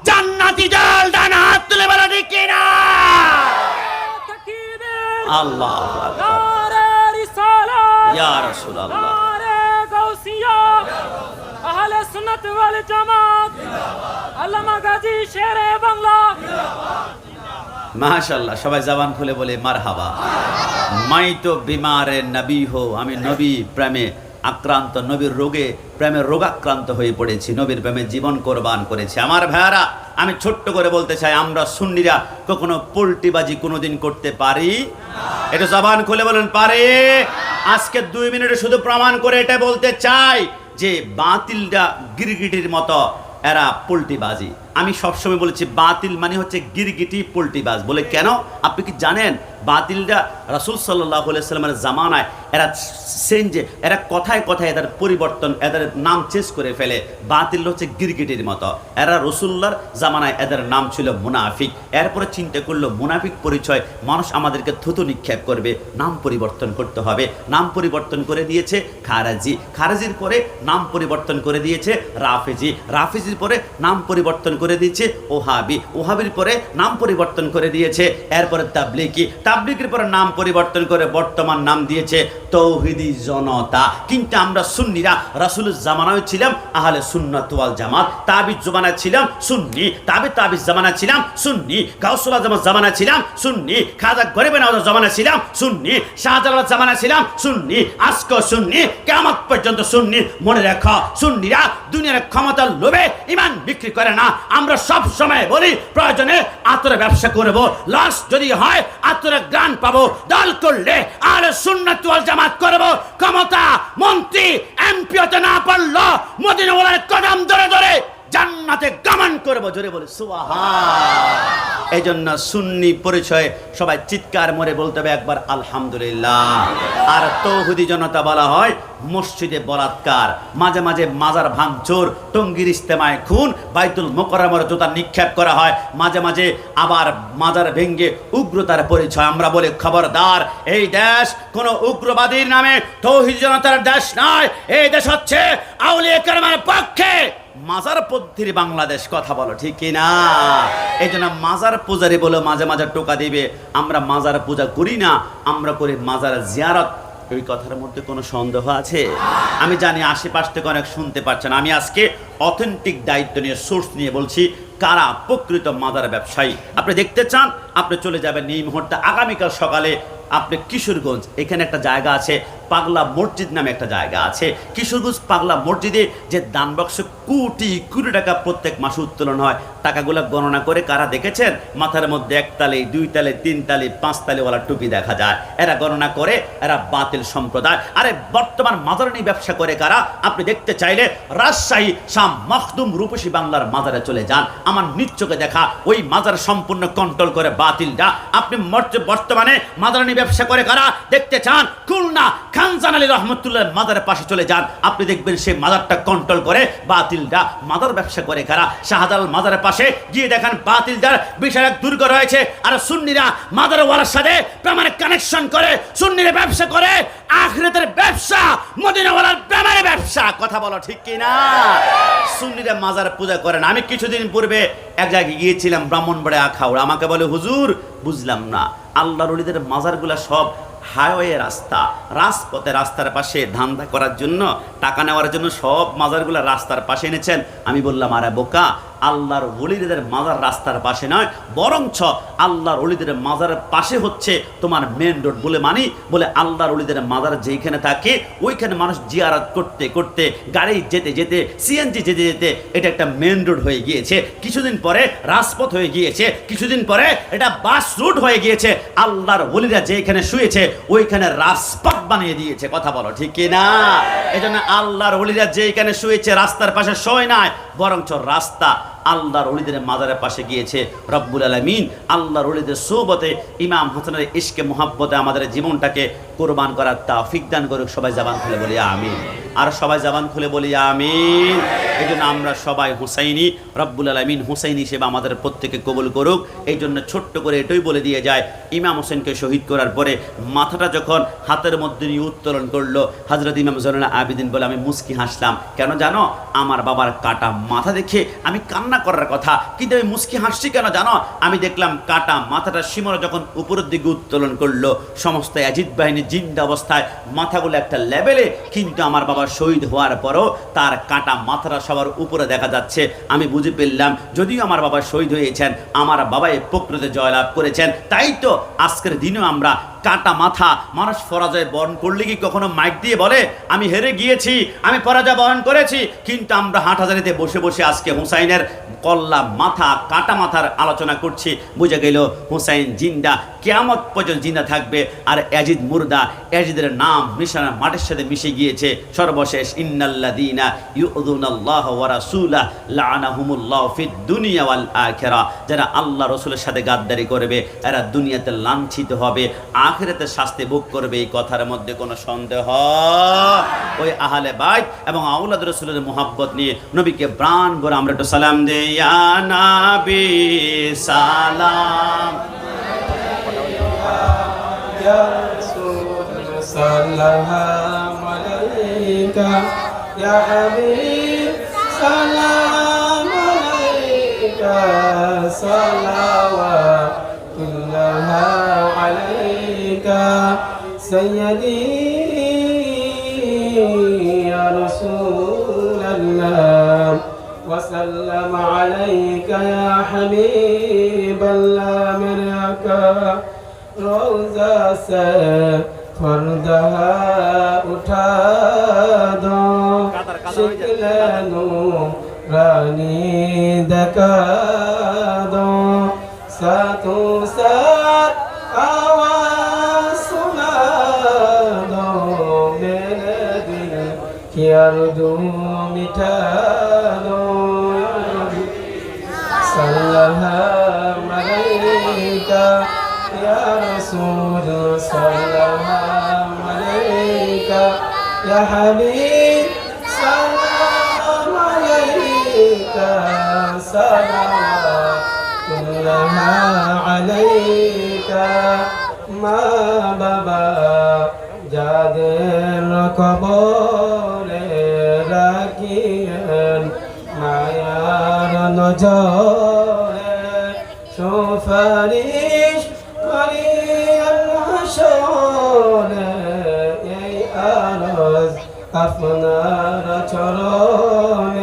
জান্নাতি দল। ডান হাত তুলে বলো ঠিক কি না? আল্লাহু আকবার, নারে রিসালাত, ইয়া রাসূলুল্লাহ, নারে গাউসিয়া, আহলে সুন্নাত ওয়াল জামাত, আল্লামা গাজী শেরে বাংলা। মাশাআল্লাহ, সবাই জবান খুলে বলে মারহাবা। মাই তো বিমারে নবী হো, আমি নবী প্রেমে আক্রান্ত, নবীর রোগে প্রেমে রোগাক্রান্ত হয়ে পড়েছি, নবীর প্রেমে জীবন কোরবান করেছি। আমার ভাইয়ারা, আমি ছোট্ট করে বলতে চাই, আমরা সুন্নিরা কখনো পোল্টিবাজি কোনোদিন করতে পারি? এটা জবান খুলে বলেন পারে? আজকে 2 মিনিটে শুধু প্রমাণ করে এটা বলতে চাই যে বাতিলটা গিরগিটির মতো, এরা পোল্টিবাজি। আমি সবসময় বলেছি বাতিল মানে হচ্ছে গিরগিটি পোল্টিবাজ। বলে কেন? আপনি কি জানেন বাতিলরা রাসূল সাল্লাল্লাহু আলাইহি সাল্লামের জামানায় এরা চেঞ্জে, এরা কথায় কথায় এদের পরিবর্তন, এদের নাম চেঞ্জ করে ফেলে। বাতিল হচ্ছে গিরগিটির মতো। এরা রাসূলুল্লাহর জামানায় এদের নাম ছিল মুনাফিক। এরপরে চিন্তা করলো মুনাফিক পরিচয়, মানুষ আমাদেরকে থুতু নিক্ষেপ করবে, নাম পরিবর্তন করতে হবে। নাম পরিবর্তন করে দিয়েছে খারেজি, খারেজির পরে নাম পরিবর্তন করে দিয়েছে রাফেজি, রাফেজির পরে নাম পরিবর্তন করে দিয়েছে ওহাবি, ওহাবির পরে নাম পরিবর্তন করে দিয়েছে এরপরে তাবলিগি, তাবলিগের পরে নাম পরিবর্তন করে বর্তমান নাম দিয়েছে তৌহিদি জনতা। কিন্তু আমরা সুন্নিরা রাসূলের জামানায় ছিলাম আহলে সুন্নাত ওয়াল জামাত, তাবিঈ জামানায় ছিলাম সুন্নি, তাবিঈ জামানায় ছিলাম সুন্নি, গাউসুল আজমের জামানায় ছিলাম সুন্নি, খাজা গরিবে নওয়াজের জামানায় ছিলাম সুন্নি, শাহজালালের জামানায় ছিলাম সুন্নি, আজকে সুন্নি, কিয়ামত পর্যন্ত সুন্নি। মনে রাখো, সুন্নিরা দুনিয়ার ক্ষমতার লোভে ঈমান বিক্রি করে না। আমরা সব সময় বলি প্রয়োজনে আতরের ব্যবসা করব, লস যদি হয় আতরের গান পাবো, দল করলে আহলে সুন্নাত ওয়াল জামাত করব। ক্ষমতা মন্ত্রী এমপি হতে না পারলো মদিনা ওয়ালার কদম ধরে ধরে জান্নাতে গমন করব। জোরে বলে সুবহান। এই জন্য সুন্নি পরিচয় সবাই চিৎকার মরে বলতে হবে একবার আলহামদুলিল্লাহ। আর তৌহিদি জনতা বলা হয় মসজিদে বলাৎকার, মাঝে মাঝে মাজার ভাঙচুর, টঙ্গীর ইস্তেমায় খুন, বাইতুল মুকাররমের জুতা নিক্ষেপ করা হয়, মাঝে মাঝে আবার মাজার ভেঙ্গে উগ্রতার পরিচয়। আমরা বলি খবরদার, এই দেশ কোনো উগ্রবাদীর নামে তৌহিদি জনতার দেশ নয়, এই দেশ হচ্ছে আউলিয়া কেরামের পক্ষে মাজার পদ্ধতির বাংলাদেশ। কথা বলো ঠিক কিনা? এই জন্য মাজার পূজারি বলে মাঝে মাঝে টোকা দিবে, আমরা মাজার পূজা করি না, আমরা করি মাজার জিয়ারত। এই কথার মধ্যে কোনো সন্দেহ আছে? আমি জানি আশেপাশ থেকে অনেক শুনতে পাচ্ছেন। আমি আজকে অথেন্টিক দায়িত্ব নিয়ে, সোর্স নিয়ে বলছি কারা প্রকৃত মাজার ব্যবসায়ী। আপনি দেখতে চান, আপনি চলে যাবেন এই মুহূর্তে, আগামীকাল সকালে আপনি কিশোরগঞ্জ, এখানে একটা জায়গা আছে পাগলা মসজিদ নামে একটা জায়গা আছে। কিশোরগঞ্জ পাগলা মসজিদে যে দান বাক্সে কোটি কোটি টাকা প্রত্যেক মাসে উত্তোলন হয়, টাকাগুলো গণনা করে কারা দেখেছেন? মাথার মধ্যে 1 তালি 2 তালি 3 তালি 5 তালিওয়ালা টুপি দেখা যায়। এরা গণনা করে, এরা বাতিল সম্প্রদায়। আরে বর্তমান মাজার নিয়ে ব্যবসা করে কারা? আপনি দেখতে চাইলে রাজশাহী শাহ মখদুম রূপসী বাংলার মাজারে চলে যান, আমার নিজ চোখে দেখা ওই মাজার সম্পূর্ণ কন্ট্রোল করে বাতিলরা। আপনি বর্তমানে মাজার নিয়ে ব্যবসা করে কারা দেখতে চান? খুলনা খানজান আলী রহমতুল্লাহ মাজারের পাশে চলে যান, আপনি দেখবেন সেই মাজারটা কন্ট্রোল করে বাতিলরা। মাজার ব্যবসা করে কারা? শাহজালাল মাজারের পাশে গিয়ে দেখেন বাতিলদের বিশাল এক দুর্গ রয়েছে। আর সুন্নিরা মাজার ওয়ালার সাথে প্রেমের কানেকশন করে, সুন্নিরা ব্যবসা করে আখিরাতের ব্যবসা, মদিনা ওয়ালার প্রেমের ব্যবসা। কথা বলো ঠিক কিনা? সুন্নিরা মাজার পূজা করেন। আমি কিছুদিন পূর্বে এক জায়গায় গিয়েছিলাম, ব্রাহ্মণবাড়িয়া আখাউড়া। আমাকে বলে হুজুর বুঝলাম না, আল্লাহর ওলিদের মাজারগুলা সব হাইওয়ে রাস্তা, রাজপথে, রাস্তার পাশে ধান্দা করার জন্য, টাকা নেওয়ার জন্য সব মাজারগুলা রাস্তার পাশে এনেছেন। আমি বললাম আরে বোকা, আল্লাহর ওলিদের মাজার রাস্তার পাশে নয়, বরঞ্চ আল্লাহর ওলিদের মাজারের পাশে হচ্ছে তোমার মেন রোড। বলে মানি? বলে আল্লাহর ওলিদের মাজার যেখানে থাকে ওইখানে মানুষ জিয়ারত করতে করতে, গাড়ি যেতে যেতে, সিএনজি যেতে যেতে এটা একটা মেন রোড হয়ে গিয়েছে, কিছুদিন পরে রাজপথ হয়ে গিয়েছে, কিছুদিন পরে এটা বাস রুট হয়ে গিয়েছে। আল্লাহর ওলিরা যেখানে শুয়েছে ওইখানে রাজপথ বানিয়ে দিয়েছে। কথা বলো ঠিক কিনা? এই জন্য আল্লাহর ওলিরা যেখানে শুয়েছে রাস্তার পাশে শোয় নাই, বরঞ্চ রাস্তা আল্লাহর ওলিদের মাজারের পাশে গিয়েছে। রব্বুল আলামিন আল্লাহর ওলিদের সোহবতে, ইমাম হোসেনের ইশকে মোহাব্বতে আমাদের জীবনটাকে কোরবান করার তৌফিক দান করুক। সবাই জবান খুলে বলি আমিন। আর সবাই জবান খুলে বলি আমিন। এই জন্য আমরা সবাই হুসাইনি, রব্বুল আলামিন হুসাইনি হিসেবে আমাদের প্রত্যেকে কবুল করুক। এই জন্য ছোট্ট করে এটাই বলে দিয়ে যায়, ইমাম হোসেনকে শহীদ করার পরে মাথাটা যখন হাতের মধ্যে নিয়ে উত্তোলন করলো, হযরত ইমাম জয়নুল আবেদিন বলে, আমি মুস্কি হাসলাম। কেন জানো? আমার বাবার কাটা মাথা দেখে আমি কান্না করার কথা, কিন্তু আমি মুস্কি হাসছি কেন জানো? আমি দেখলাম কাটা মাথাটা সীমানা যখন উপরের দিকে উত্তোলন করলো, সমস্ত ইয়াজিদ বাহিনী জিন্দা অবস্থায় মাথাগুলো একটা লেভেলে, কিন্তু আমার বাবা শহীদ হওয়ার পরও তার কাটা মাথাটা সবার উপরে দেখা যাচ্ছে। আমি বুঝে ফেললাম, যদিও আমার বাবা শহীদ হয়েছেন, আমার বাবাই প্রকৃতি জয়লাভ করেছেন। তাই তো আজকের দিনেও আমরা কাটা মাথা, মানুষ পরাজয় বরণ করলে কি কখনো মাইক দিয়ে বলে আমি হেরে গিয়েছি, আমি পরাজয় বরণ করেছি? কিন্তু আমরা হাটহাজারিতে বসে বসে আজকে হুসাইনের কল্লা মাথা, কাটা মাথার আলোচনা করছি। বুঝে গেল হুসাইন জিন্দা, কিয়ামত পর্যন্ত জিন্দা থাকবে। আর ইয়াজিদ মুর্দা, ইয়াজিদের নাম নিশানা মাটির সাথে মিশে গিয়েছে। সর্বশেষ ইন্নাল্লাযীনা ইউযুনাল্লাহা ওয়া রাসূলাহু লাআনাহুমুল্লাহু ফিদ দুনিয়া ওয়াল আখিরা, যারা আল্লাহ রাসূলের সাথে গাদ্দারি করবে এরা দুনিয়াতে লাঞ্ছিত হবে, আখিরাতে শাস্তি ভোগ করবে। এই কথার মধ্যে কোনো সন্দেহ? ওই আহলে বাইত এবং আওলাদ রাসূলের মুহাব্বত নিয়ে নবীকে প্রাণ ভরে আমরা একটু সালাম দেই। ইয়া নবী সালাম, ইয়া রাসূল সালাম আলাইকা, ইয়া হাবিব সালাম আলাইকা, সালাওয়াতুল্লাহ আলাইকা সাইয়্যিদি ইয়া রাসূলাল্লাহ ওয়া সাল্লাম আলাইকা ইয়া হাবিবাল্লাহ। মেরাকা रोज़ा से पर्दा उठा दो, शिकले नूरानी दिखा दो, साथों साथ आवाज़ सुना दो, मेरे दिल की आरज़ू मिटा दो। सल्लल्लाहु अलैका या रसूल, सल्लल्लाहु अलैका या हबीब, सल्लल्लाहु अलैका, सल्लल्लाहु अलैका। মা বাবা যাদের কবরে রাখিয়েন মায়ার নজরে, সুপারিশ করিয়েন হাসরে, এই আরজ আপনার চরণে।